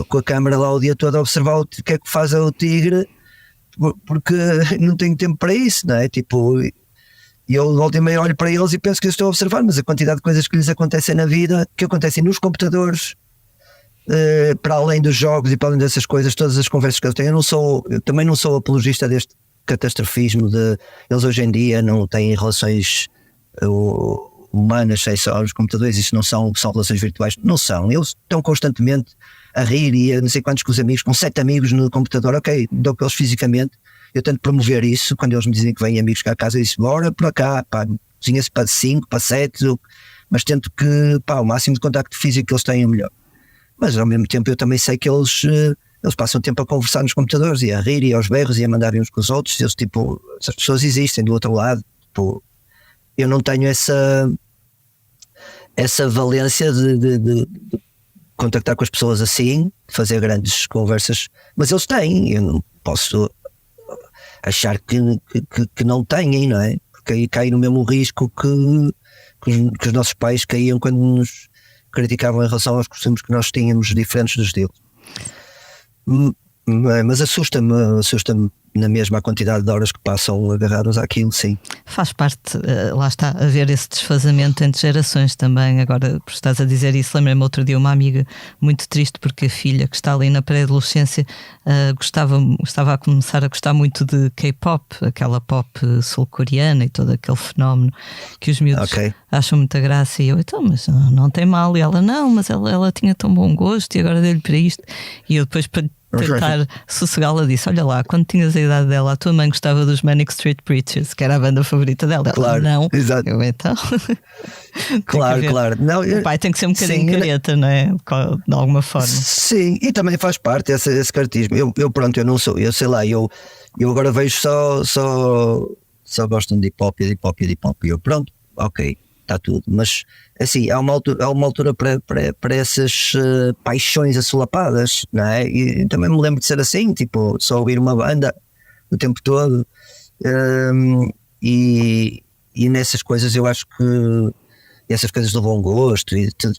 com a câmera lá o dia todo a observar o que é que faz o tigre, porque não tenho tempo para isso, não é? Tipo, eu volto e meio olho para eles e penso que eu estou a observar, mas a quantidade de coisas que lhes acontecem na vida, que acontecem nos computadores, para além dos jogos e para além dessas coisas, todas as conversas que eu tenho, eu também não sou apologista deste catastrofismo de eles hoje em dia não têm relações humanas sem só os computadores. Isso não são relações virtuais, não são. Eles estão constantemente a rir e a não sei quantos com os amigos, com 7 amigos no computador. Ok, dou para eles fisicamente, eu tento promover isso. Quando eles me dizem que vêm amigos cá a casa, eu disse, bora para cá, pá, cozinha-se para 5, para 7, mas tento que, pá, o máximo de contacto físico que eles têm é melhor. Mas ao mesmo tempo eu também sei que eles passam tempo a conversar nos computadores e a rir e aos berros e a mandarem uns com os outros. Eles, tipo, essas pessoas existem do outro lado. Tipo, eu não tenho essa valência de contactar com as pessoas assim, de fazer grandes conversas, mas eles têm. Eu não posso achar que não têm, não é? Porque aí cai no mesmo risco que os nossos pais caíam quando nos criticavam em relação aos costumes que nós tínhamos diferentes dos deles. Mas assusta-me na mesma a quantidade de horas que passam agarrados àquilo, sim. Faz parte, lá está, haver esse desfazamento entre gerações também. Agora, por estás a dizer isso, lembrei-me outro dia uma amiga muito triste porque a filha, que está ali na pré-adolescência, estava a começar a gostar muito de K-pop, aquela pop sul-coreana e todo aquele fenómeno que os miúdos acham muita graça. E eu, então, mas não tem mal. E ela, não, mas ela tinha tão bom gosto e agora dei-lhe para isto. E eu depois, para tentar sossegá-la, disse, olha lá, quando tinhas a idade dela, a tua mãe gostava dos Manic Street Preachers, que era a banda favorita dela. Claro, ela, não. Exato. Eu, então claro. Não, o pai tem que ser um bocadinho careta, não é? De alguma forma. Sim, e também faz parte esse cartismo. Eu não sou, eu sei lá, eu agora vejo só gostam de hip hop e eu, pronto, ok, está tudo, mas assim, há uma altura para essas paixões assolapadas, não é? E também me lembro de ser assim, tipo, só ouvir uma banda o tempo todo, e nessas coisas eu acho que essas coisas do bom gosto e tudo,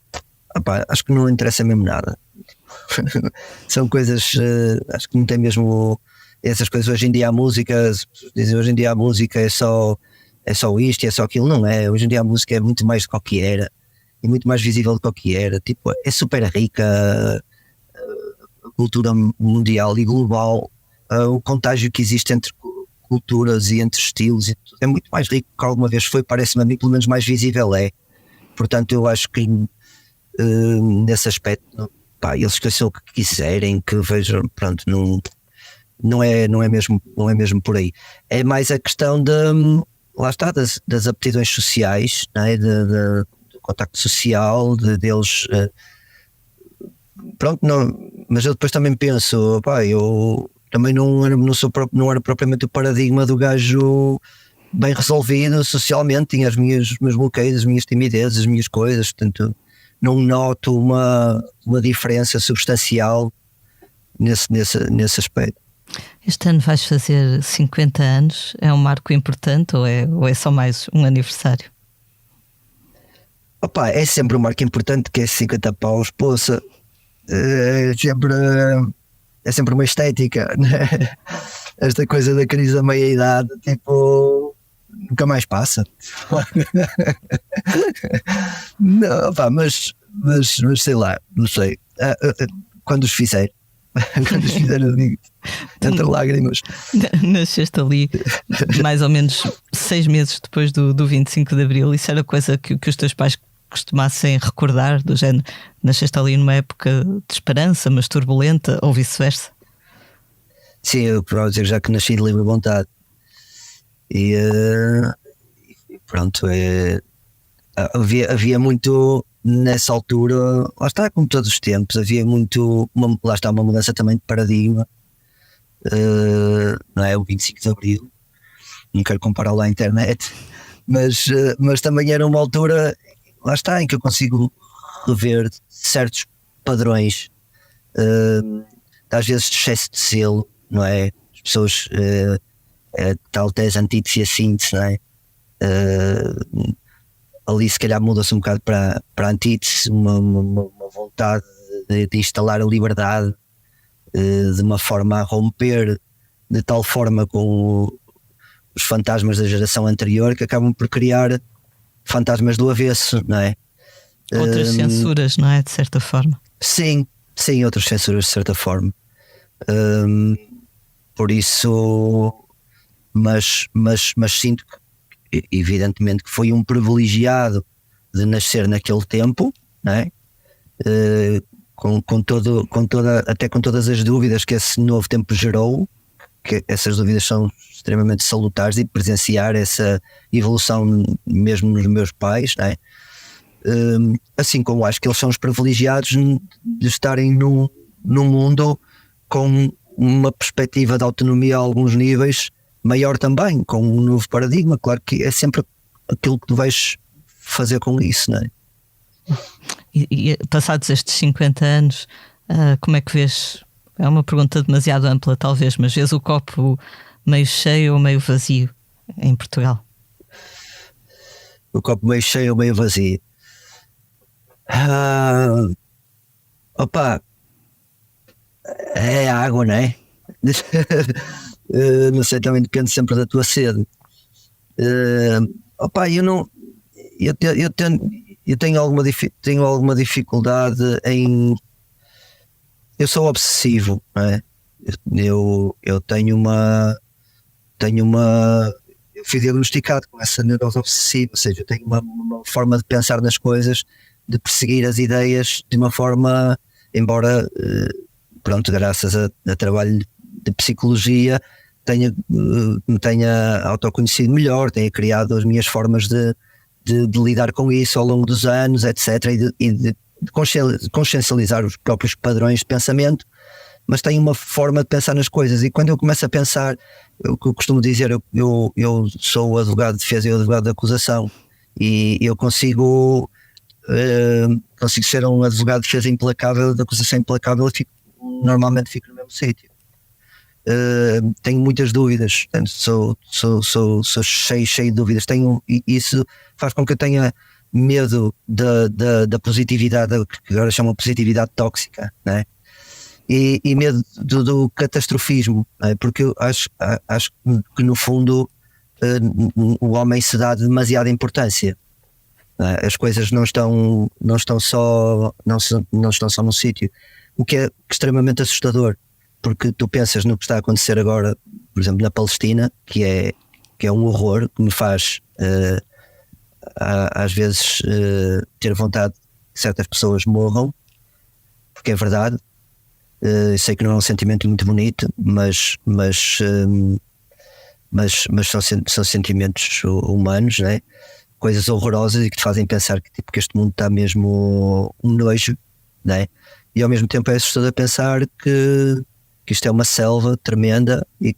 acho que não interessa mesmo nada. São coisas, acho que não tem mesmo essas coisas. Hoje em dia a música, dizem hoje em dia a música é só isto e é só aquilo. Não é, hoje em dia a música é muito mais do que era e muito mais visível do que era. Tipo, é super rica a cultura mundial e global, o contágio que existe entre culturas e entre estilos e tudo, é muito mais rico que alguma vez foi, parece-me a mim, pelo menos mais visível é. Portanto eu acho que nesse aspecto pá, eles esquecem o que quiserem, que vejam, pronto, não é mesmo por aí. É mais a questão lá está, das aptidões sociais, não é? Do contacto social, deles. Pronto, não, mas eu depois também penso, pá, eu também não era propriamente o paradigma do gajo bem resolvido socialmente, tinha os meus bloqueios, as minhas timidezes, as minhas coisas, portanto não noto uma diferença substancial nesse aspecto. Este ano vais fazer 50 anos, é um marco importante ou é só mais um aniversário? Opa, é sempre um marco importante, que é 50 paus, poça, é sempre uma estética, né? Esta coisa da crise da meia-idade, tipo, nunca mais passa. Não, opa, mas sei lá, não sei, quando os fizer eu digo, entre lágrimas. Nasceste ali mais ou menos 6 meses depois do 25 de Abril. Isso era coisa que os teus pais costumassem recordar, do género, nasceste ali numa época de esperança, mas turbulenta, ou vice-versa? Sim, eu provo dizer já que nasci de livre vontade. E pronto, havia muito nessa altura, lá está, como todos os tempos, havia muito, lá está, uma mudança também de paradigma, não é? O 25 de Abril, não quero comparar lá à internet, mas também era uma altura, lá está, em que eu consigo rever certos padrões, às vezes de excesso de zelo, não é? As pessoas, tal tese, antítese e a síntese, não é? Ali se calhar muda-se um bocado para a antítese, uma vontade de instalar a liberdade, de uma forma a romper de tal forma com os fantasmas da geração anterior, que acabam por criar fantasmas do avesso, não é? Outras censuras, não é? De certa forma. Sim, outras censuras de certa forma. Por isso, mas sinto que, evidentemente, que foi um privilegiado de nascer naquele tempo, não é? Até com todas as dúvidas que esse novo tempo gerou, que essas dúvidas são extremamente salutares, e presenciar essa evolução mesmo nos meus pais, não é? Assim como acho que eles são os privilegiados de estarem num mundo com uma perspectiva de autonomia a alguns níveis maior também, com um novo paradigma. Claro que é sempre aquilo que tu vais fazer com isso, não é? E passados estes 50 anos, como é que vês? É uma pergunta demasiado ampla talvez, mas vês o copo meio cheio ou meio vazio em Portugal? O copo meio cheio ou meio vazio? Opa, é água, não é? Não sei, também depende sempre da tua sede. Opa, eu tenho alguma dificuldade em. Eu sou obsessivo, não é? Eu tenho uma. Eu fui diagnosticado com essa neurose obsessiva, ou seja, eu tenho uma forma de pensar nas coisas, de perseguir as ideias de uma forma, embora, pronto, graças a trabalho de psicologia, me tenha autoconhecido melhor, tenha criado as minhas formas de lidar com isso ao longo dos anos, etc. E de consciencializar os próprios padrões de pensamento, mas tenho uma forma de pensar nas coisas. E quando eu começo a pensar, o que eu costumo dizer, eu sou advogado de defesa e advogado de acusação, e eu consigo ser um advogado de defesa implacável, de acusação implacável, e normalmente fico no mesmo sítio. Tenho muitas dúvidas, portanto, sou cheio de dúvidas, e isso faz com que eu tenha medo da positividade, que agora chamam positividade tóxica, né? E medo do catastrofismo, né? Porque eu acho que no fundo o homem se dá demasiada importância, né? As coisas não estão só num sítio, o que é extremamente assustador, porque tu pensas no que está a acontecer agora, por exemplo, na Palestina, que é um horror, que me faz às vezes ter vontade que certas pessoas morram, porque é verdade. Sei que não é um sentimento muito bonito, mas são sentimentos humanos, né? Coisas horrorosas e que te fazem pensar que, tipo, que este mundo está mesmo um nojo, né? E ao mesmo tempo é assustador pensar que isto é uma selva tremenda e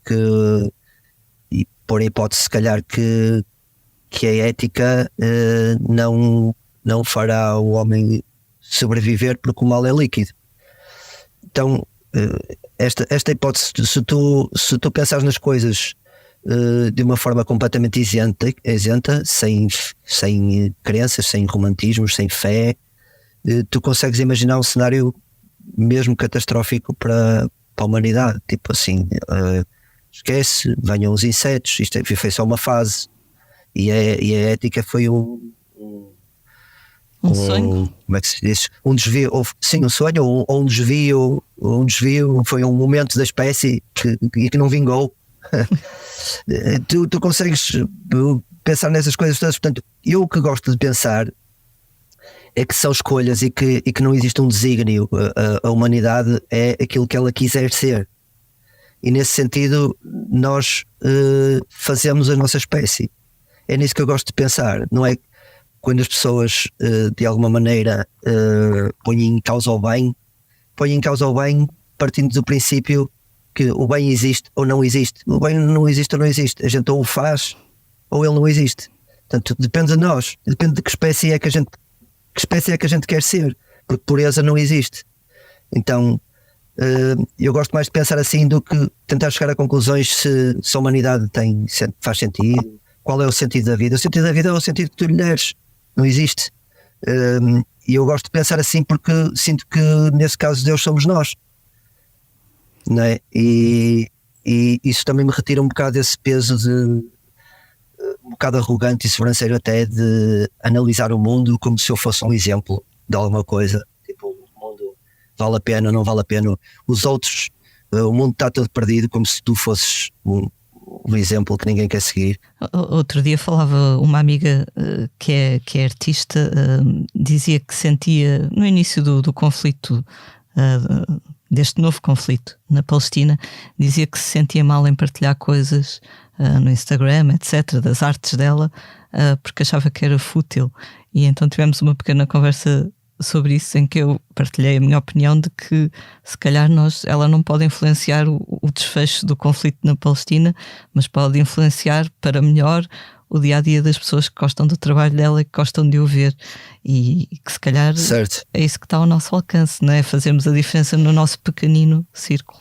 por hipótese, se calhar, que a ética não fará o homem sobreviver, porque o mal é líquido. Então, esta hipótese, se tu pensares nas coisas de uma forma completamente isenta, sem crenças, sem romantismos, sem fé, tu consegues imaginar um cenário mesmo catastrófico para a humanidade. Tipo assim, esquece, venham os insetos, isto foi só uma fase. E a ética foi um sonho? Como é que se diz? Um desvio, sim, um sonho, ou um desvio, foi um momento da espécie que não vingou. Tu consegues pensar nessas coisas todas. Portanto, eu o que gosto de pensar é que são escolhas e que não existe um desígnio. A humanidade é aquilo que ela quiser ser, e nesse sentido nós fazemos a nossa espécie. É nisso que eu gosto de pensar. Não é quando as pessoas de alguma maneira põem em causa o bem partindo do princípio que o bem existe ou não existe. O bem não existe ou não existe. A gente ou o faz ou ele não existe. Portanto, depende de nós. Depende de que espécie é que a gente quer ser. Porque pureza não existe. Então, eu gosto mais de pensar assim do que tentar chegar a conclusões se a humanidade faz sentido. Qual é o sentido da vida? O sentido da vida é o sentido que tu lhe deres. Não existe. E eu gosto de pensar assim porque sinto que nesse caso Deus somos nós. Não é? E isso também me retira um bocado desse peso um bocado arrogante e sobranceiro até, de analisar o mundo como se eu fosse um exemplo de alguma coisa. Tipo, o mundo vale a pena, não vale a pena. Os outros, o mundo está todo perdido, como se tu fosses um exemplo que ninguém quer seguir. Outro dia falava uma amiga que é artista, dizia que sentia no início do conflito, deste novo conflito na Palestina, dizia que se sentia mal em partilhar coisas no Instagram, etc., das artes dela, porque achava que era fútil. E então tivemos uma pequena conversa sobre isso, em que eu partilhei a minha opinião de que se calhar ela não pode influenciar o desfecho do conflito na Palestina, mas pode influenciar para melhor o dia-a-dia das pessoas que gostam do trabalho dela e que gostam de o ver, e que se calhar certo. É isso que está ao nosso alcance, não é? Fazermos a diferença no nosso pequenino círculo.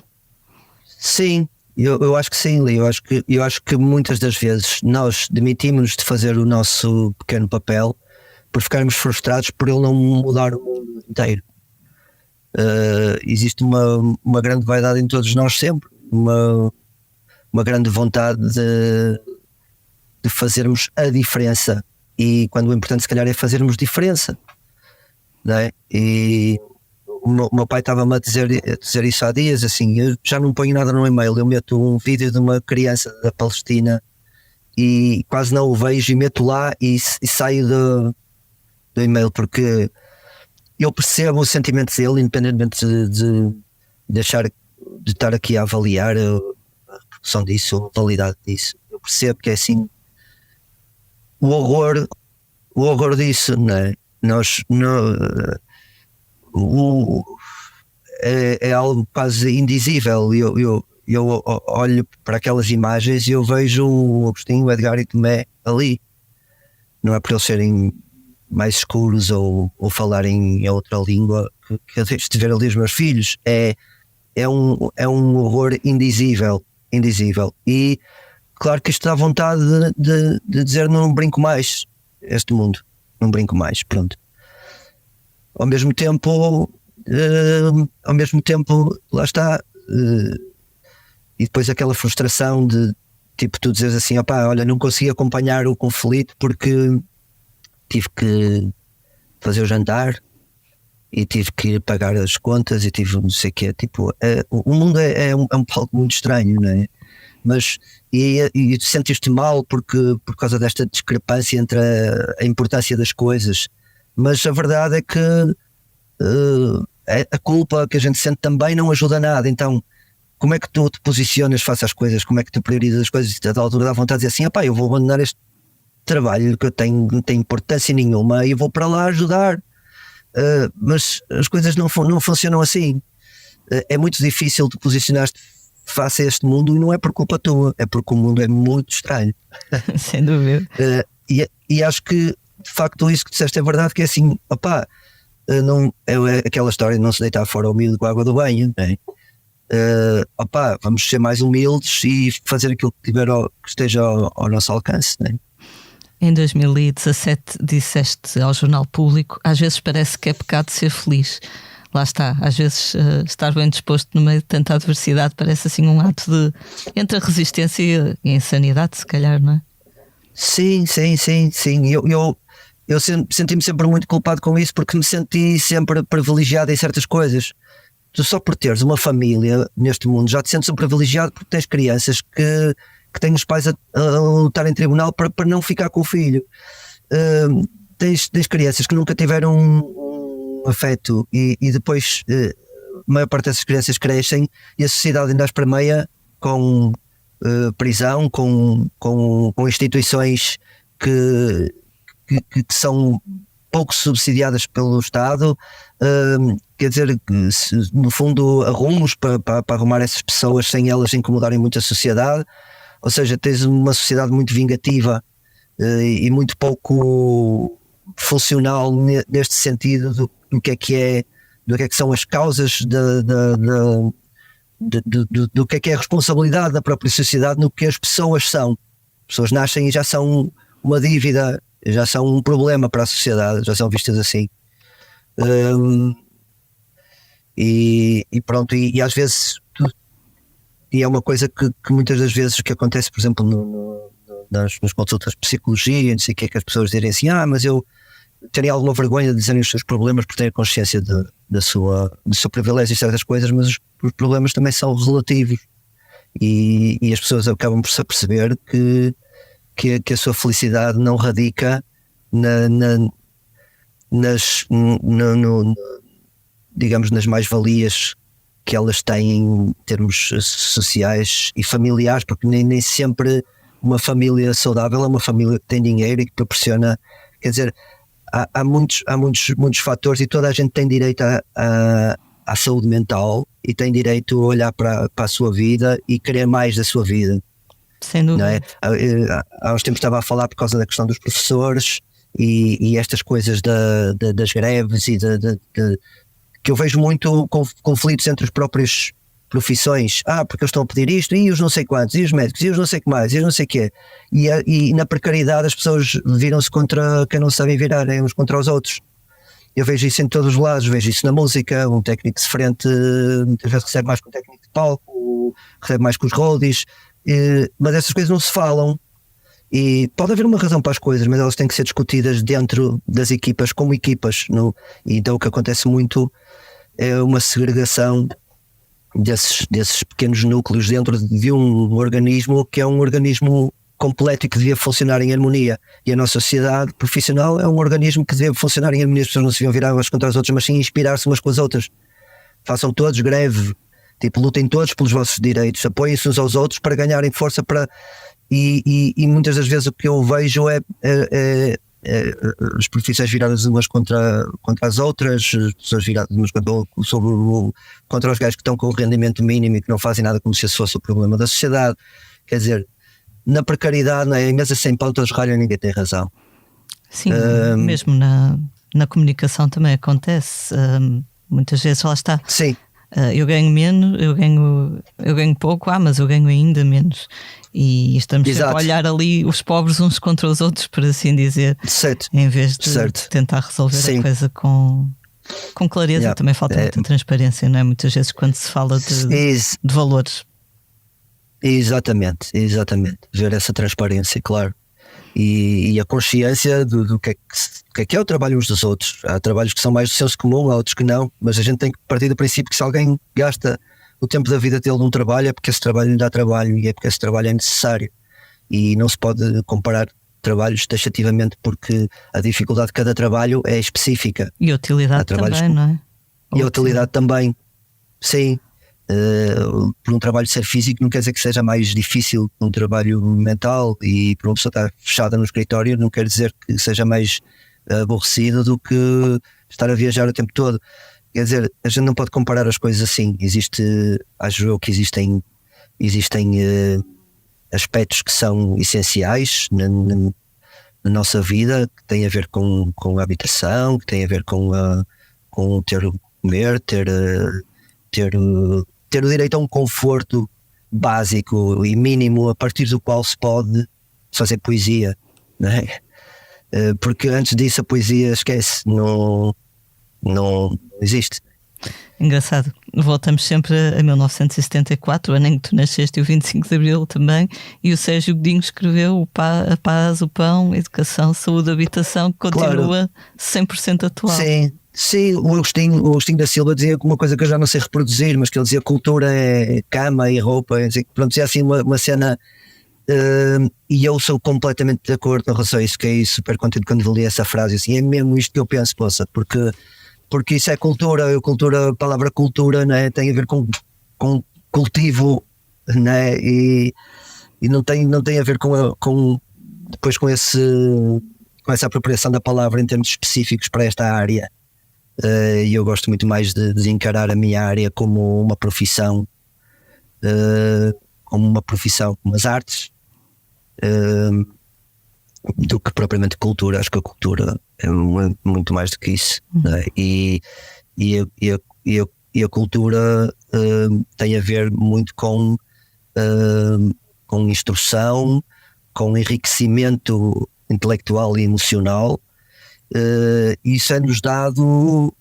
Sim, eu acho que sim, Lee. Eu acho que muitas das vezes nós demitimos-nos de fazer o nosso pequeno papel por ficarmos frustrados por ele não mudar o mundo inteiro. Existe uma grande vaidade em todos nós sempre, uma grande vontade de fazermos a diferença, e quando o importante se calhar é fazermos diferença, não é? E o meu pai estava-me a dizer isso há dias, assim, eu já não ponho nada no e-mail, eu meto um vídeo de uma criança da Palestina e quase não o vejo, e meto lá e saio do e-mail, porque eu percebo o sentimento dele, independentemente de estar aqui a avaliar a repercussão disso, a validade disso. Eu percebo que é assim, o horror disso, não é? É algo quase indizível. Eu olho para aquelas imagens e eu vejo o Agostinho, o Edgar e o Tomé ali. Não é por eles serem mais escuros ou falarem em outra língua que eu deixo de ver ali os meus filhos. É um horror indizível. E claro que isto dá vontade de dizer: não brinco mais este mundo, não brinco mais, pronto. Ao mesmo tempo, lá está, e depois aquela frustração de, tipo, tu dizes assim: opá, olha, não consegui acompanhar o conflito porque tive que fazer o jantar e tive que pagar as contas e tive não sei o quê. Tipo, o mundo é um palco muito estranho, não é? Mas e sentes-te mal por causa desta discrepância entre a importância das coisas. Mas a verdade é que a culpa que a gente sente também não ajuda nada. Então, como é que tu te posicionas face às coisas? Como é que tu priorizas as coisas? A da altura dá vontade de dizer assim, eu vou abandonar este trabalho que eu tenho, não tem importância nenhuma, e vou para lá ajudar. Mas as coisas não funcionam assim. É muito difícil de posicionar-te face a este mundo, e não é por culpa tua, é porque o mundo é muito estranho. Sem dúvida. E acho que de facto isso que disseste é verdade, que é assim, não, é aquela história de não se deitar fora humilde com a água do banho, né? Vamos ser mais humildes e fazer aquilo que que esteja ao nosso alcance, né? Em 2017 disseste ao Jornal Público: às vezes parece que é pecado ser feliz. Lá está, às vezes estar bem disposto no meio de tanta adversidade parece assim um ato de entre a resistência e a insanidade, se calhar, não é? Sim. Eu senti-me sempre muito culpado com isso, porque me senti sempre privilegiado em certas coisas. Tu só por teres uma família neste mundo já te sentes um privilegiado, porque tens crianças que têm os pais a lutar em tribunal para não ficar com o filho. Tens crianças que nunca tiveram um afeto e depois a maior parte dessas crianças crescem e a sociedade ainda as permeia com prisão, com instituições que são pouco subsidiadas pelo Estado. Quer dizer, no fundo, arrumos para arrumar essas pessoas sem elas incomodarem muito a sociedade. Ou seja, tens uma sociedade muito vingativa e muito pouco funcional neste sentido do que são as causas do que é a responsabilidade da própria sociedade no que as pessoas são. As pessoas nascem e já são uma dívida, já são um problema para a sociedade, já são vistas assim. E pronto, e às vezes e é uma coisa que muitas das vezes que acontece, por exemplo, nas consultas de psicologia, não sei o que é, que as pessoas dizem assim, mas eu teria alguma vergonha de dizerem os seus problemas por terem consciência do seu privilégio e certas coisas, mas os problemas também são relativos, e as pessoas acabam por se aperceber que a sua felicidade não radica digamos, nas mais-valias que elas têm em termos sociais e familiares, porque nem sempre uma família saudável é uma família que tem dinheiro e que proporciona, quer dizer, há muitos fatores, e toda a gente tem direito à saúde mental e tem direito a olhar para a sua vida e querer mais da sua vida. Sem dúvida. Não é? Há uns tempos estava a falar por causa da questão dos professores e estas coisas das greves e que eu vejo muito conflitos entre as próprias profissões. Porque eles estão a pedir isto, e os não sei quantos, e os médicos, e os não sei que mais, e os não sei quê. E na precariedade as pessoas viram-se contra quem não sabem virar, uns contra os outros. Eu vejo isso em todos os lados, vejo isso na música. Um técnico de frente muitas vezes recebe mais que um técnico de palco, recebe mais que os roadies, mas essas coisas não se falam. E pode haver uma razão para as coisas, mas elas têm que ser discutidas dentro das equipas, como equipas. E então o que acontece muito é uma segregação desses pequenos núcleos dentro de um organismo que é um organismo completo e que devia funcionar em harmonia. E a nossa sociedade profissional é um organismo que deve funcionar em harmonia. As pessoas não se deviam virar umas contra as outras, mas sim inspirar-se umas com as outras. Façam todos greve, lutem todos pelos vossos direitos, apoiem-se uns aos outros para ganharem força para... E muitas das vezes o que eu vejo é as profissões viradas umas contra as outras, as pessoas viradas umas contra os gajos que estão com o rendimento mínimo e que não fazem nada como se esse fosse o problema da sociedade. Quer dizer, na precariedade, em mesa sem pão todos ralham, ninguém tem razão. Sim, mesmo na comunicação também acontece. Muitas vezes lá está. Sim. Eu ganho menos, eu ganho pouco, mas eu ganho ainda menos. E estamos sempre a olhar ali os pobres uns contra os outros, por assim dizer, certo. Em vez de tentar resolver a coisa com clareza. Também falta muita transparência, não é? Muitas vezes quando se fala de valores. Exatamente. Ver essa transparência, claro. E a consciência do que é o trabalho uns dos outros. Há trabalhos que são mais do senso comum, há outros que não, mas a gente tem que partir do princípio que se alguém gasta o tempo da vida dele num trabalho, é porque esse trabalho lhe dá trabalho e é porque esse trabalho é necessário. E não se pode comparar trabalhos taxativamente, porque a dificuldade de cada trabalho é específica. E a utilidade também, não é? E a utilidade também, sim. Por um trabalho ser físico não quer dizer que seja mais difícil que um trabalho mental, e por uma pessoa estar fechada no escritório não quer dizer que seja mais aborrecido do que estar a viajar o tempo todo. Quer dizer, a gente não pode comparar as coisas assim. Acho eu que existem aspectos que são essenciais na nossa vida, que têm a ver com a habitação, que têm a ver com ter o comer, ter o direito a um conforto básico e mínimo, a partir do qual se pode fazer poesia, não é? Porque antes disso a poesia, esquece, não existe. Engraçado, voltamos sempre a 1974, o ano em que tu nasceste, e o 25 de Abril também, e o Sérgio Godinho escreveu a paz, o pão, a educação, saúde, habitação, que continua 100% atual. Sim, o Agostinho da Silva dizia uma coisa que eu já não sei reproduzir, mas que ele dizia: cultura é cama e roupa, pronto, dizia assim uma cena, e eu sou completamente de acordo em relação a isso. Fiquei super contente quando li essa frase, assim, é mesmo isto que eu penso, poça, porque isso é cultura. A palavra cultura, né, tem a ver com cultivo, né, e não tem a ver com essa apropriação da palavra em termos específicos para esta área. E eu gosto muito mais de encarar a minha área como uma profissão, como as artes, do que propriamente cultura. Acho que a cultura é muito mais do que isso, né? E a cultura tem a ver muito com instrução, com enriquecimento intelectual e emocional. Isso é-nos dado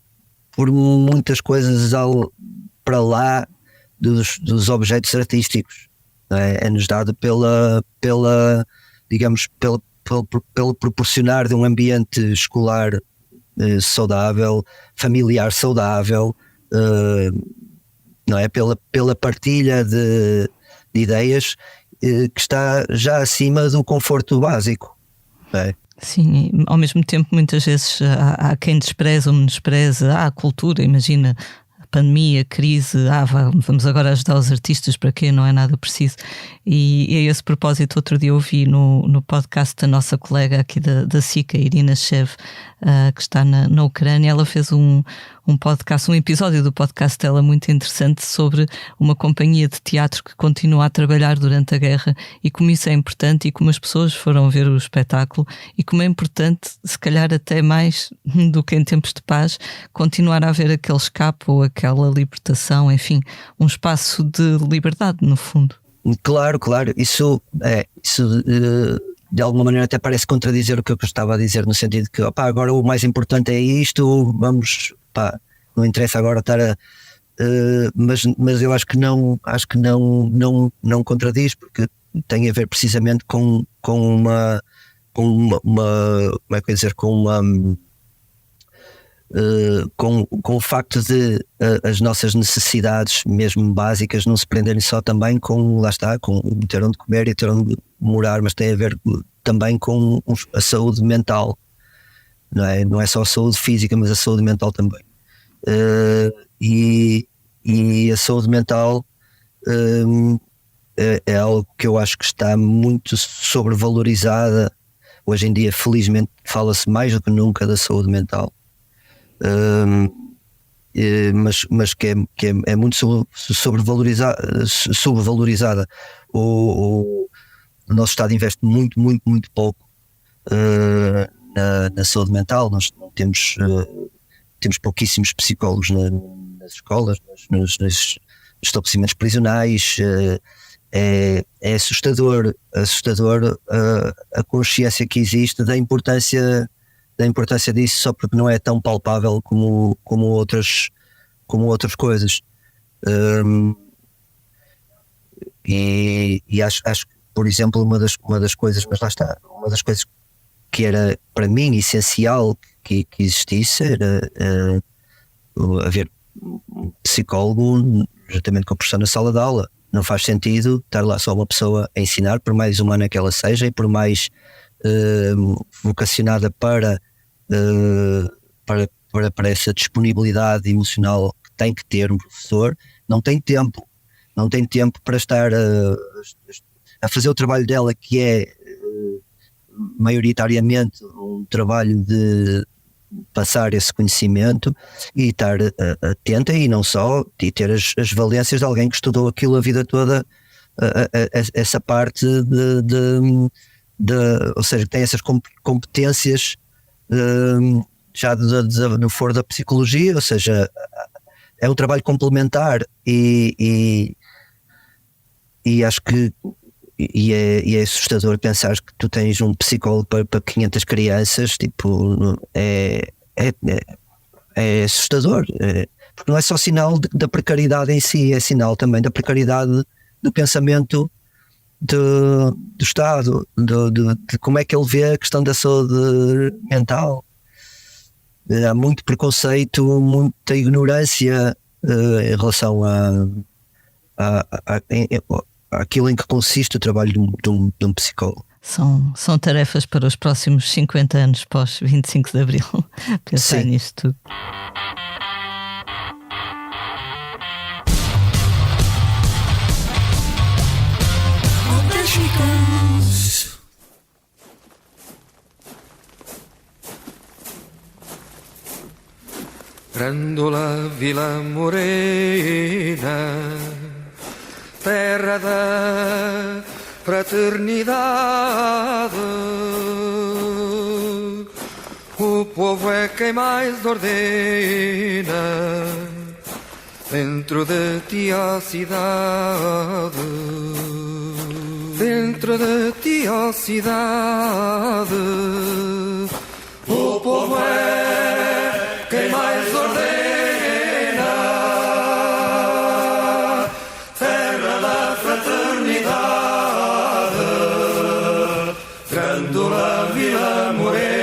por muitas coisas para lá dos objetos artísticos, não é? É-nos dado pelo proporcionar de um ambiente escolar saudável, familiar saudável, não é? Pela partilha de ideias, que está já acima do conforto básico, não é? Sim, e ao mesmo tempo muitas vezes há quem despreza ou menospreza a cultura. Imagina a pandemia, a crise, vamos agora ajudar os artistas, para quem não é nada preciso. E a esse propósito, outro dia ouvi no podcast da nossa colega aqui da SICA, Irina Shev, que está na Ucrânia. Ela fez um podcast, um episódio do podcast dela muito interessante sobre uma companhia de teatro que continua a trabalhar durante a guerra, e como isso é importante, e como as pessoas foram ver o espetáculo, e como é importante, se calhar até mais do que em tempos de paz, continuar a haver aquele escape ou aquela libertação, enfim, um espaço de liberdade, no fundo. Claro, isso de alguma maneira até parece contradizer o que eu estava a dizer, no sentido de que agora o mais importante é isto, não interessa agora estar a... mas eu acho que não contradiz, porque tem a ver precisamente com uma como é que eu ia dizer, com o facto de as nossas necessidades mesmo básicas não se prenderem só também com ter onde comer e ter onde morar, mas tem a ver também com a saúde mental, não é só a saúde física, mas a saúde mental também. E a saúde mental é algo que eu acho que está muito sobrevalorizada hoje em dia. Felizmente fala-se mais do que nunca da saúde mental. Mas que é muito sobrevalorizada. O nosso Estado investe muito pouco na saúde mental. Nós temos pouquíssimos psicólogos nas escolas, nos estabelecimentos prisionais. É assustador a consciência que existe da importância disso, só porque não é tão palpável como outras coisas. E acho que, por exemplo, uma das coisas, mas lá está, uma das coisas que era para mim essencial que existisse era haver um psicólogo juntamente com a professora na sala de aula. Não faz sentido estar lá só uma pessoa a ensinar, por mais humana que ela seja e por mais vocacionada para para essa disponibilidade emocional que tem que ter um professor, não tem tempo para estar a fazer o trabalho dela, que é maioritariamente um trabalho de passar esse conhecimento e estar atenta, e não só, e ter as valências de alguém que estudou aquilo a vida toda, essa parte ou seja, que tem essas competências já no foro da psicologia, ou seja, é um trabalho complementar e acho que é assustador pensar que tu tens um psicólogo para 500 crianças, tipo, é assustador, porque não é só sinal da precariedade em si, é sinal também da precariedade do pensamento do Estado, de como é que ele vê a questão da saúde mental. Há muito preconceito, muita ignorância em relação àquilo em que consiste o trabalho de um psicólogo. São tarefas para os próximos 50 anos pós 25 de Abril, pensar Sim. nisto tudo. Grândola Vila Morena, terra da fraternidade, o povo é quem mais ordena, dentro de ti a cidade, dentro de ti a cidade, o povo é quem mais ordena, terra da fraternidade, Grândola Vila Morena.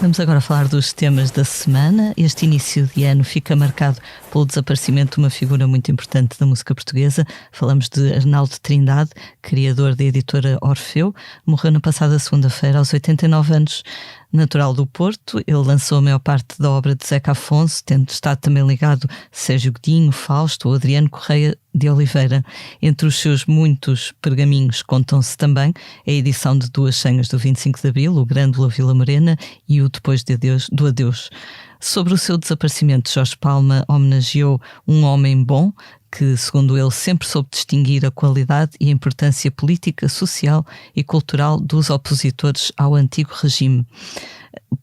Vamos agora falar dos temas da semana. Este início de ano fica marcado pelo desaparecimento de uma figura muito importante da música portuguesa. Falamos de Arnaldo Trindade, criador da editora Orfeu. Morreu na passada segunda-feira, aos 89 anos. Natural do Porto, ele lançou a maior parte da obra de Zeca Afonso, tendo estado também ligado a Sérgio Godinho, Fausto ou Adriano Correia de Oliveira. Entre os seus muitos pergaminhos contam-se também a edição de duas senhas do 25 de Abril, o Grândola Vila Morena e o Depois do Adeus. Sobre o seu desaparecimento, Jorge Palma homenageou um homem bom que, segundo ele, sempre soube distinguir a qualidade e a importância política, social e cultural dos opositores ao antigo regime.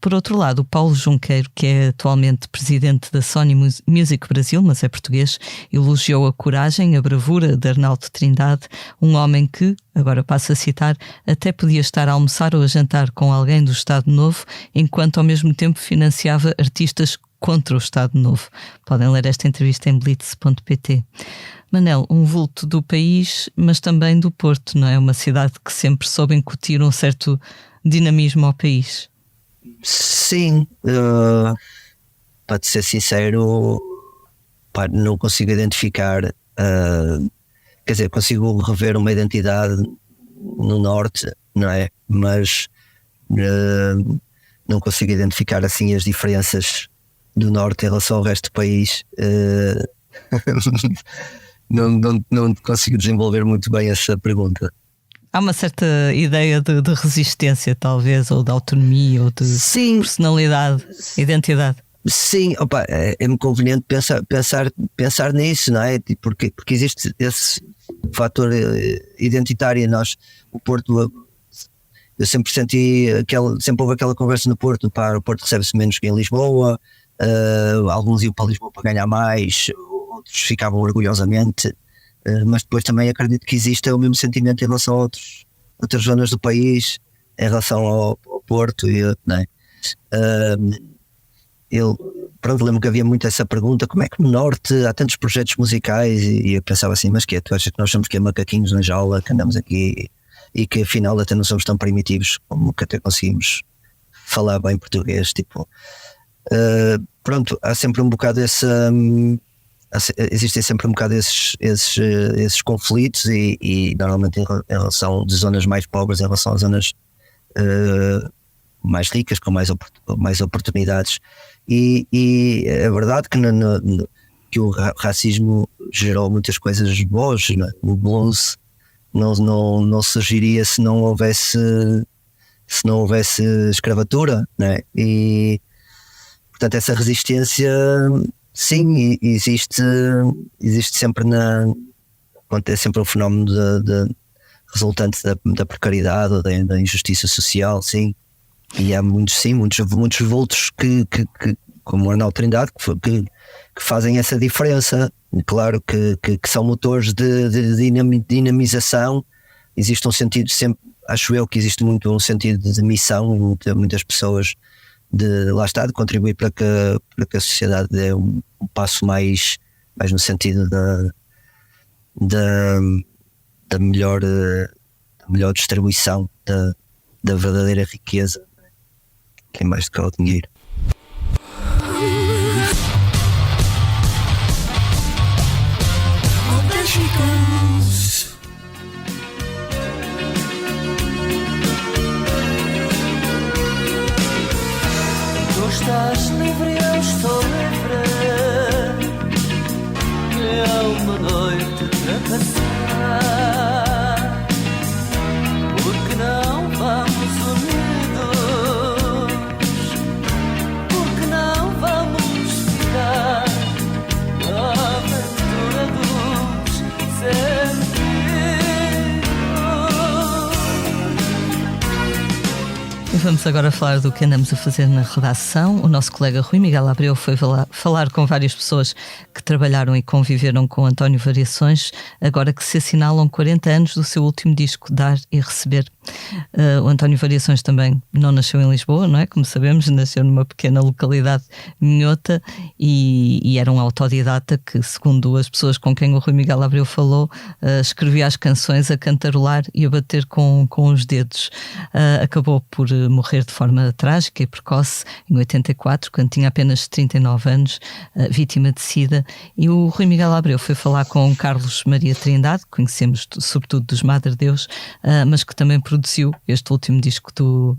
Por outro lado, o Paulo Junqueiro, que é atualmente presidente da Sony Music Brasil, mas é português, elogiou a coragem, a bravura de Arnaldo Trindade, um homem que, agora passo a citar, até podia estar a almoçar ou a jantar com alguém do Estado Novo, enquanto ao mesmo tempo financiava artistas contra o Estado Novo. Podem ler esta entrevista em blitz.pt. Manel, um vulto do país, mas também do Porto, não é? Uma cidade que sempre soube incutir um certo dinamismo ao país. Sim, para te ser sincero, não consigo identificar, quer dizer, consigo rever uma identidade no Norte, não é? Mas não consigo identificar assim as diferenças do Norte em relação ao resto do país. Não consigo desenvolver muito bem essa pergunta. Há uma certa ideia de resistência, talvez, ou de autonomia, ou de personalidade, identidade. Sim, opa, é-me conveniente pensar nisso, não é? Porque existe esse fator identitário. O Porto, eu sempre senti sempre houve aquela conversa no Porto, o Porto recebe-se menos que em Lisboa, alguns iam para Lisboa para ganhar mais, outros ficavam orgulhosamente. Mas depois também acredito que existe o mesmo sentimento em relação a outras zonas do país, em relação ao Porto, não é? Lembro que havia muito essa pergunta: como é que no Norte há tantos projetos musicais? E eu pensava assim, mas tu achas que nós somos macaquinhos na jaula, que andamos aqui e que afinal até não somos tão primitivos como que até conseguimos falar bem português? Tipo, há sempre um bocado existem sempre um bocado esses conflitos e normalmente em relação de zonas mais pobres em relação às zonas mais ricas, com mais oportunidades, e é verdade que o racismo gerou muitas coisas boas, né? O blues não surgiria se não houvesse escravatura, né? E portanto essa resistência, sim, existe sempre é sempre um fenómeno resultante da precariedade ou da injustiça social, sim. E há muitos vultos que como o Arnaldo Trindade, que fazem essa diferença. Claro que são motores de dinamização. Existe um sentido sempre, acho eu que existe muito um sentido de missão, muitas pessoas de contribuir para que a sociedade dê um passo mais no sentido da melhor distribuição da verdadeira riqueza, que é mais do que o dinheiro. Tu estás livre, eu estou livre. É uma noite para passar. Porque não vamos unidos? Porque não vamos ficar na aventura dos sentidos? E vamos agora falar do que andamos a fazer na redação. O nosso colega Rui Miguel Abreu foi falar com várias pessoas que trabalharam e conviveram com António Variações, agora que se assinalam 40 anos do seu último disco, Dar e Receber. O António Variações também não nasceu em Lisboa, não é? Como sabemos, nasceu numa pequena localidade minhota e era um autodidata que, segundo as pessoas com quem o Rui Miguel Abreu falou, escrevia as canções a cantarolar e a bater com os dedos. Acabou por morrer de forma trágica e precoce em 84, quando tinha apenas 39 anos, vítima de SIDA. E o Rui Miguel Abreu foi falar com Carlos Maria Trindade, que conhecemos sobretudo dos Madre Deus, mas que também produziu este último disco do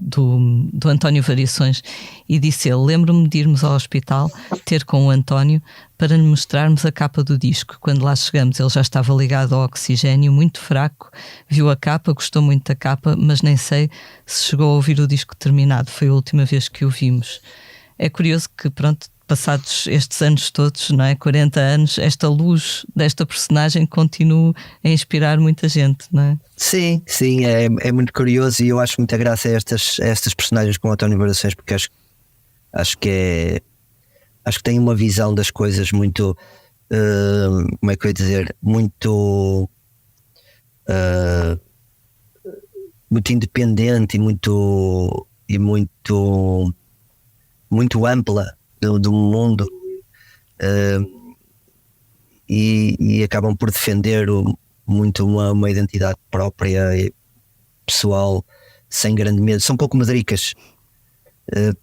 António Variações, e disse ele: lembro-me de irmos ao hospital ter com o António para lhe mostrarmos a capa do disco. Quando lá chegamos ele já estava ligado ao oxigénio, muito fraco, viu a capa, gostou muito da capa, mas nem sei se chegou a ouvir o disco terminado, foi a última vez que o vimos. É curioso que, pronto, passados estes anos todos, não é? 40 anos, esta luz desta personagem continua a inspirar muita gente, não é? Sim, é muito curioso, e eu acho muita graça a estas personagens como António Variações, porque acho que tem uma visão das coisas muito, como é que eu ia dizer, muito independente e muito ampla do mundo, e acabam por defender muito uma identidade própria e pessoal, sem grande medo. São pouco medricas,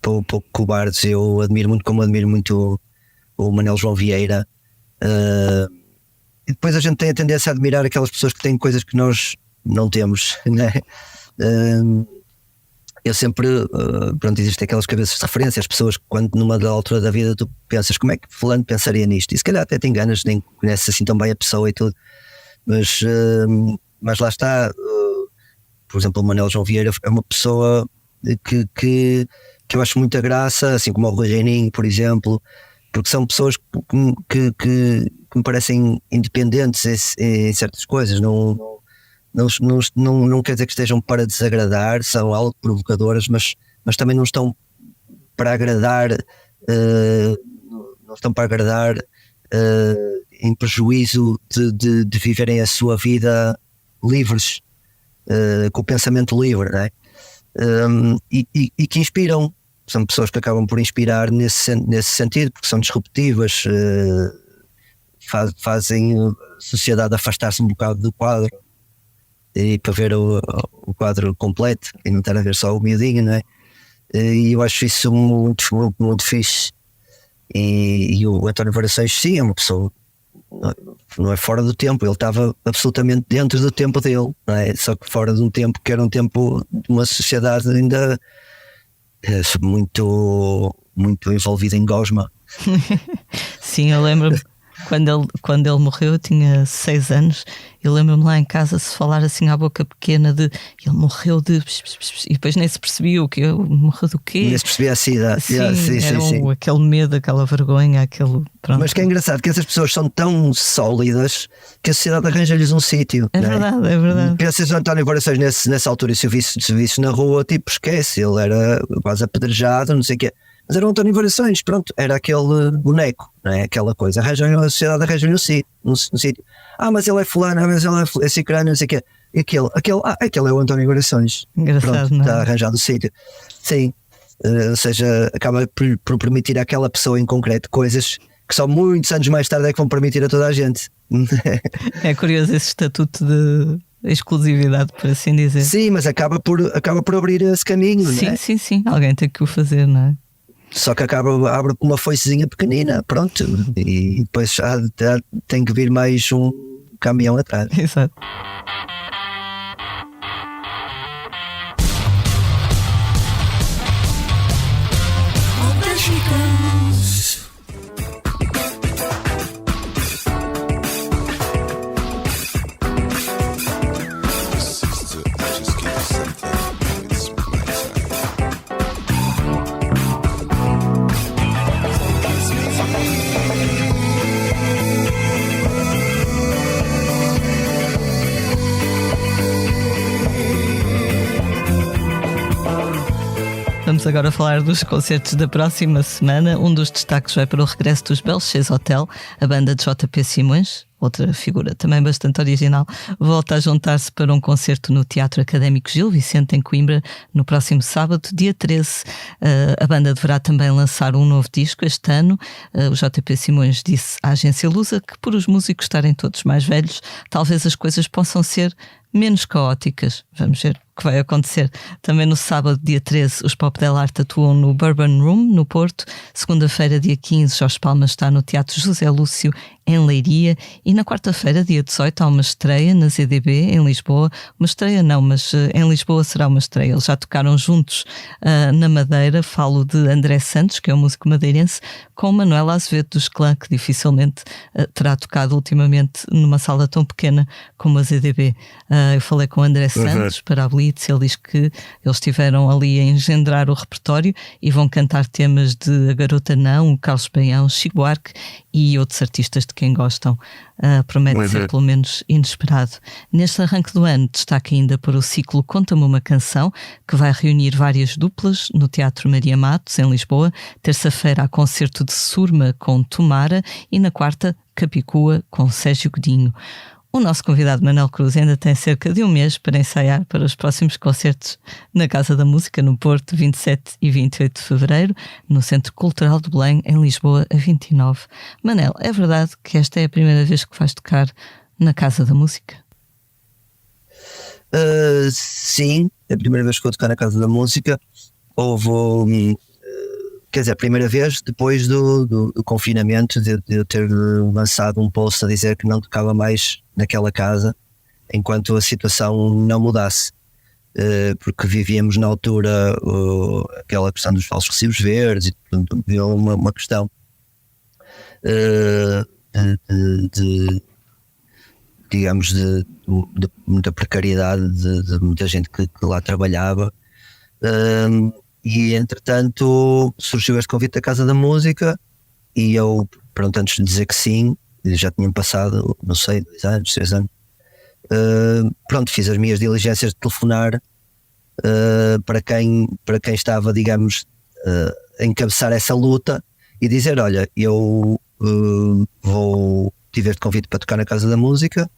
pouco cobardes. Eu admiro muito o Manel João Vieira, e depois a gente tem a tendência a admirar aquelas pessoas que têm coisas que nós não temos, né? Eu sempre, pronto, existem aquelas cabeças de referência, as pessoas, quando numa altura da vida tu pensas como é que fulano pensaria nisto, e se calhar até te enganas, nem conheces assim tão bem a pessoa e tudo, mas lá está. Por exemplo, o Manel João Vieira é uma pessoa que eu acho muita graça, assim como o Rui Reininho, por exemplo, porque são pessoas que me parecem independentes em certas coisas. Não quer dizer que estejam para desagradar, são algo provocadoras, mas também não estão para agradar, em prejuízo de viverem a sua vida livres, com o pensamento livre, não é? E que inspiram. São pessoas que acabam por inspirar nesse sentido, porque são disruptivas, fazem a sociedade afastar-se um bocado do quadro, e para ver o quadro completo e não estar a ver só o miudinho, não é? E eu acho isso muito fixe. E o António Variações, sim, é uma pessoa não é fora do tempo, ele estava absolutamente dentro do tempo dele, não é? Só que fora de um tempo que era um tempo de uma sociedade ainda muito, muito envolvida em gosma. Sim, eu lembro-me quando ele morreu, eu tinha 6 anos. Eu lembro-me lá em casa se falar assim à boca pequena de ele morreu de e depois nem se percebia o que morreu do quê. Nem se percebia assim, sim. Aquele medo, aquela vergonha, pronto. Mas que é engraçado que essas pessoas são tão sólidas que a sociedade arranja-lhes um sítio. É verdade, é verdade. Pensas no António Variações nessa altura, se o visse na rua, tipo, esquece, ele era quase apedrejado, não sei o quê. Mas era o António Variações, pronto, era aquele boneco, não é? Aquela coisa. A sociedade arranja-lhe um sítio. Mas ele é fulano, mas ele é ciclano, não sei o quê. E aquele é o António Variações. Engraçado, pronto, não é? Está arranjado o sítio. Sim, ou seja, acaba por permitir àquela pessoa em concreto coisas que só muitos anos mais tarde é que vão permitir a toda a gente. É curioso esse estatuto de exclusividade, por assim dizer. Sim, mas acaba por abrir esse caminho, sim, não é? Sim, alguém tem que o fazer, não é? Só que abre com uma foicezinha pequenina, pronto, e depois tem que vir mais um caminhão atrás. Exato. Vamos agora falar dos concertos da próxima semana. Um dos destaques vai para o regresso dos Belches Hotel, a banda de JP Simões, outra figura também bastante original, volta a juntar-se para um concerto no Teatro Académico Gil Vicente, em Coimbra, no próximo sábado, dia 13. A banda deverá também lançar um novo disco este ano. O JP Simões disse à agência Lusa que, por os músicos estarem todos mais velhos, talvez as coisas possam ser menos caóticas. Vamos ver o que vai acontecer. Também no sábado, dia 13, os Pop Del Arte atuam no Bourbon Room, no Porto. Segunda-feira, dia 15, Jorge Palma está no Teatro José Lúcio, em Leiria. E na quarta-feira, dia 18, há uma estreia na ZDB, em Lisboa. Uma estreia não, mas em Lisboa será uma estreia. Eles já tocaram juntos na Madeira. Falo de André Santos, que é um músico madeirense, com Manuela Azevedo dos Clã, que dificilmente terá tocado ultimamente numa sala tão pequena como a ZDB. Eu falei com André Santos para a Blitz. Ele diz que eles estiveram ali a engendrar o repertório e vão cantar temas de A Garota Não, o Carlos Baião, Chico Buarque e outros artistas de quem gostam. Promete ser pelo menos inesperado. Neste arranque do ano, destaque ainda para o ciclo Conta-me uma Canção, que vai reunir várias duplas no Teatro Maria Matos, em Lisboa. Terça-feira há concerto de Surma com Tomara e na quarta, Capicua com Sérgio Godinho. O nosso convidado Manel Cruz ainda tem cerca de um mês para ensaiar para os próximos concertos na Casa da Música, no Porto, 27 e 28 de fevereiro, no Centro Cultural de Belém, em Lisboa, a 29. Manel, é verdade que esta é a primeira vez que vais tocar na Casa da Música? Sim, é a primeira vez que vou tocar na Casa da Música. Quer dizer, a primeira vez depois do confinamento, de eu ter lançado um post a dizer que não tocava mais naquela casa enquanto a situação não mudasse, porque vivíamos na altura aquela questão dos falsos recibos verdes, e portanto havia uma questão digamos de muita precariedade de muita gente que lá trabalhava. E entretanto surgiu este convite da Casa da Música e eu, pronto, antes de dizer que sim, já tinham passado, não sei, 2 anos, 6 anos, pronto, fiz as minhas diligências de telefonar para quem estava, digamos, a encabeçar essa luta e dizer, olha, eu tive este convite para tocar na Casa da Música,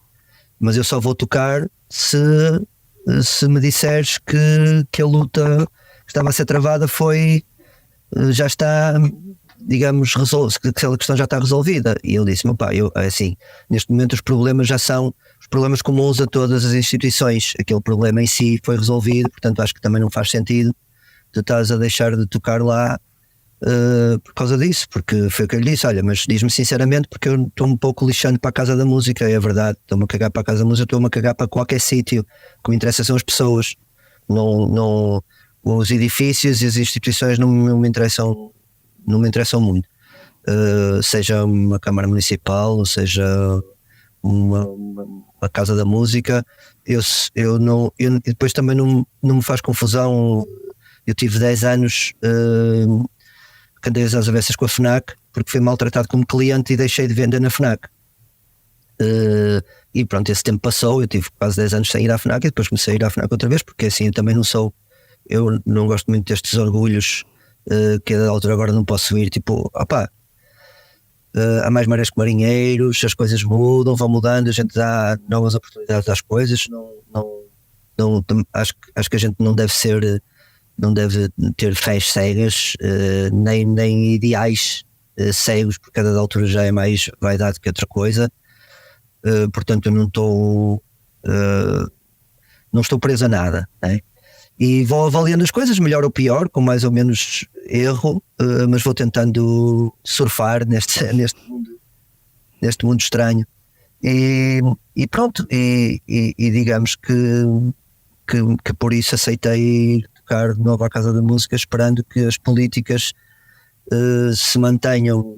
mas eu só vou tocar se me disseres que a luta estava a ser travada já está, digamos, que aquela questão já está resolvida. E ele disse-me, pá, assim, neste momento os problemas já são os problemas comuns a todas as instituições, aquele problema em si foi resolvido, portanto acho que também não faz sentido tu estás a deixar de tocar lá por causa disso, porque foi o que eu lhe disse: olha, mas diz-me sinceramente, porque eu estou um pouco lixando para a Casa da Música, é verdade, estou-me a cagar para a Casa da Música, estou-me a cagar para qualquer sítio. O que me interessa são as pessoas, não os edifícios e as instituições não me interessam muito. Seja uma Câmara Municipal, ou seja uma Casa da Música, eu depois também não me faz confusão. Eu tive 10 anos que andei às avessas com a FNAC, porque fui maltratado como cliente e deixei de vender na FNAC. E pronto, esse tempo passou, eu tive quase 10 anos sem ir à FNAC, e depois comecei a ir à FNAC outra vez, porque assim eu também eu não gosto muito destes orgulhos, que a da altura agora não posso ir, tipo, há mais marés que marinheiros, as coisas mudam, vão mudando, a gente dá novas oportunidades às coisas. Acho que a gente não deve ter fés cegas, nem ideais cegos, porque cada altura já é mais vaidade que outra coisa. Portanto, eu não estou preso a nada, né? E vou avaliando as coisas, melhor ou pior, com mais ou menos erro, mas vou tentando surfar neste mundo estranho. E pronto, e digamos que por isso aceitei tocar de novo à Casa da Música, esperando que as políticas se mantenham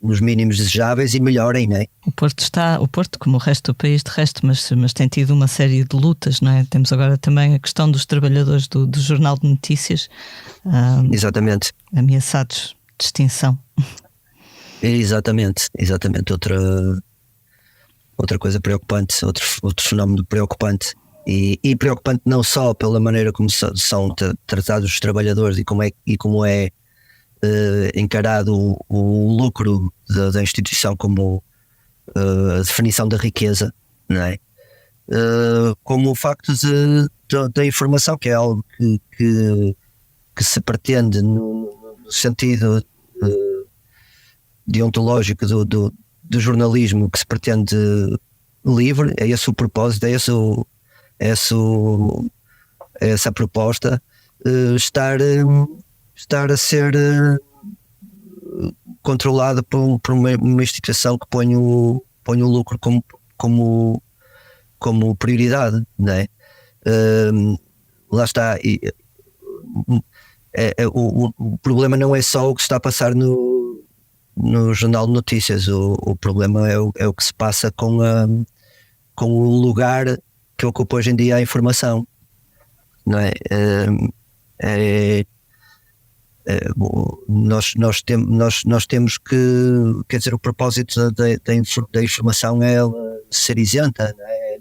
nos mínimos desejáveis e melhorem, não é? O Porto, como o resto do país, de resto, mas tem tido uma série de lutas, não é? Temos agora também a questão dos trabalhadores do Jornal de Notícias, exatamente, ameaçados de extinção. Exatamente. Outra coisa preocupante, outro fenómeno preocupante. E preocupante não só pela maneira como são tratados os trabalhadores e como é encarado o lucro da instituição como a definição da riqueza, não é? Como o facto da informação, que é algo que se pretende no sentido deontológico do jornalismo, que se pretende livre. É esse o propósito, é essa a proposta, estar a ser controlada por uma instituição que põe o lucro como prioridade, não é? Lá está. O problema não é só o que está a passar no Jornal de Notícias. O problema é o que se passa com o lugar que ocupa hoje em dia a informação, não é? Nós temos que, quer dizer, o propósito da informação é ela ser isenta, não é?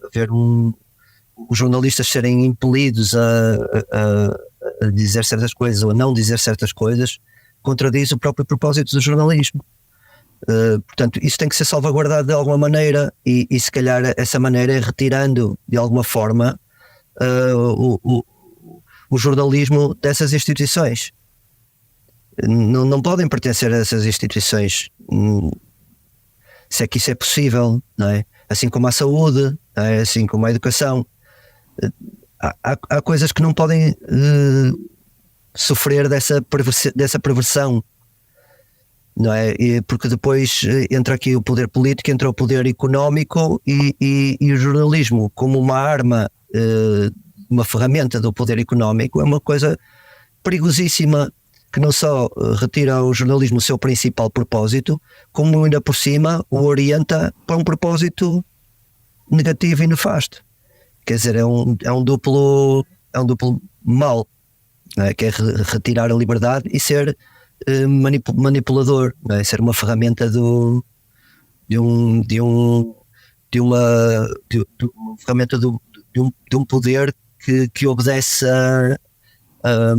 Haver os jornalistas serem impelidos a dizer certas coisas ou a não dizer certas coisas contradiz o próprio propósito do jornalismo. Portanto, isso tem que ser salvaguardado de alguma maneira, e se calhar essa maneira é retirando de alguma forma o jornalismo dessas instituições. Não podem pertencer a essas instituições, se é que isso é possível, não é? Assim como a saúde, não é? Assim como a educação. Há coisas que não podem sofrer dessa perversão, não é? Porque depois entra aqui o poder político, entra o poder económico e o jornalismo como uma arma, uma ferramenta do poder económico, é uma coisa perigosíssima, que não só retira ao jornalismo o seu principal propósito, como ainda por cima o orienta para um propósito negativo e nefasto. Quer dizer, é um duplo mal, não é? Que é retirar a liberdade e ser manipulador, não é? Ser uma ferramenta de um poder que obedece a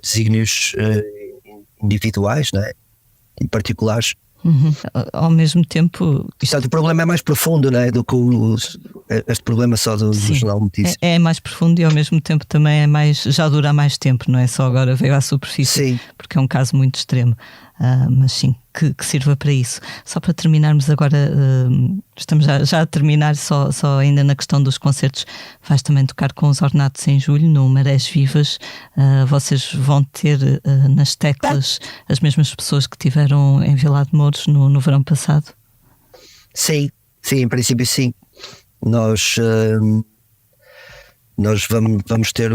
desígnios individuais, não é? Em particulares. Ao mesmo tempo, Portanto, o problema é mais profundo, não é? Do que este problema só do Jornal Notícias. É mais profundo e ao mesmo tempo também é mais, já dura há mais tempo, não é só agora veio à superfície, Sim. porque é um caso muito extremo. Mas sim, que sirva para isso. Só para terminarmos agora, estamos já a terminar, só ainda na questão dos concertos. Vais também tocar com os Ornatos em julho, no Marés Vivas. Vocês vão ter nas teclas as mesmas pessoas que tiveram em Vilar de Mouros no verão passado? Sim, em princípio sim. Nós vamos ter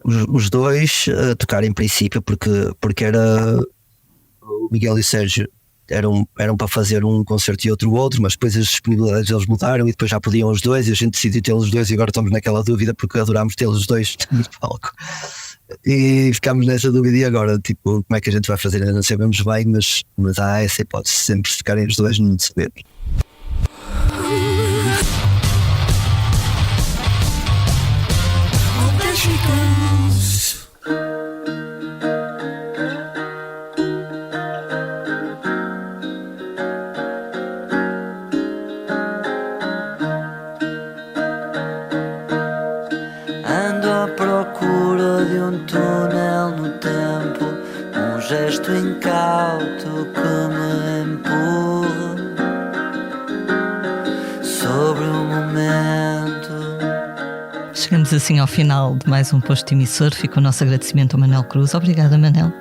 os dois a tocar em princípio, porque era o Miguel e o Sérgio eram para fazer um concerto e outro, mas depois as disponibilidades deles mudaram e depois já podiam os dois e a gente decidiu tê-los dois e agora estamos naquela dúvida porque adorámos tê-los os dois no palco e ficámos nessa dúvida. E agora, tipo, como é que a gente vai fazer? Ainda não sabemos bem, mas há essa hipótese sempre de ficarem os dois, não sabemos. Ando à procura de um túnel no tempo, um gesto incauto que me empurra sobre o momento. Chegamos assim ao final de mais um Posto Emissor. Fica o nosso agradecimento ao Manel Cruz. Obrigada, Manel.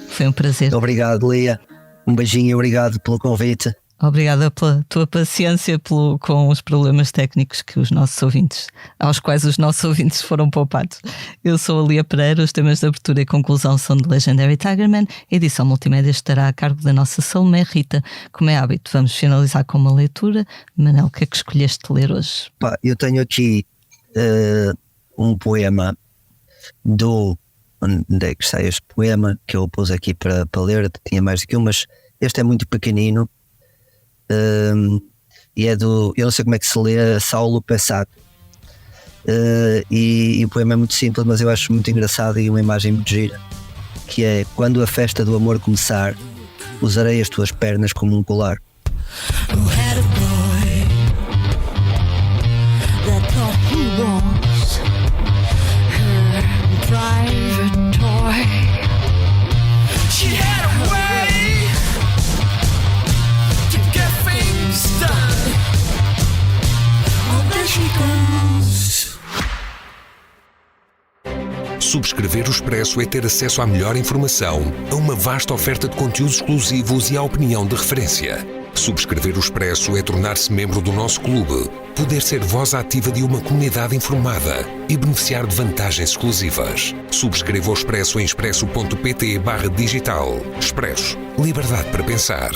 Foi um prazer. Obrigado, Lia. Um beijinho e obrigado pelo convite. Obrigada pela tua paciência com os problemas técnicos aos quais os nossos ouvintes foram poupados. Eu sou a Lia Pereira, os temas de abertura e conclusão são de Legendary Tigerman. A edição multimédia estará a cargo da nossa Salomé Rita. Como é hábito, vamos finalizar com uma leitura. Manel, o que é que escolheste ler hoje? Eu tenho aqui um poema onde é que está este poema que eu pus aqui para ler? Tinha mais do que um, mas este é muito pequenino. E é eu não sei como é que se lê, Saulo Pesado, e o poema é muito simples, mas eu acho muito engraçado e uma imagem muito gira, que é: quando a festa do amor começar, usarei as tuas pernas como um colar. Subscrever o Expresso é ter acesso à melhor informação, a uma vasta oferta de conteúdos exclusivos e à opinião de referência. Subscrever o Expresso é tornar-se membro do nosso clube, poder ser voz ativa de uma comunidade informada e beneficiar de vantagens exclusivas. Subscreva o Expresso em expresso.pt/digital. Expresso. Liberdade para pensar.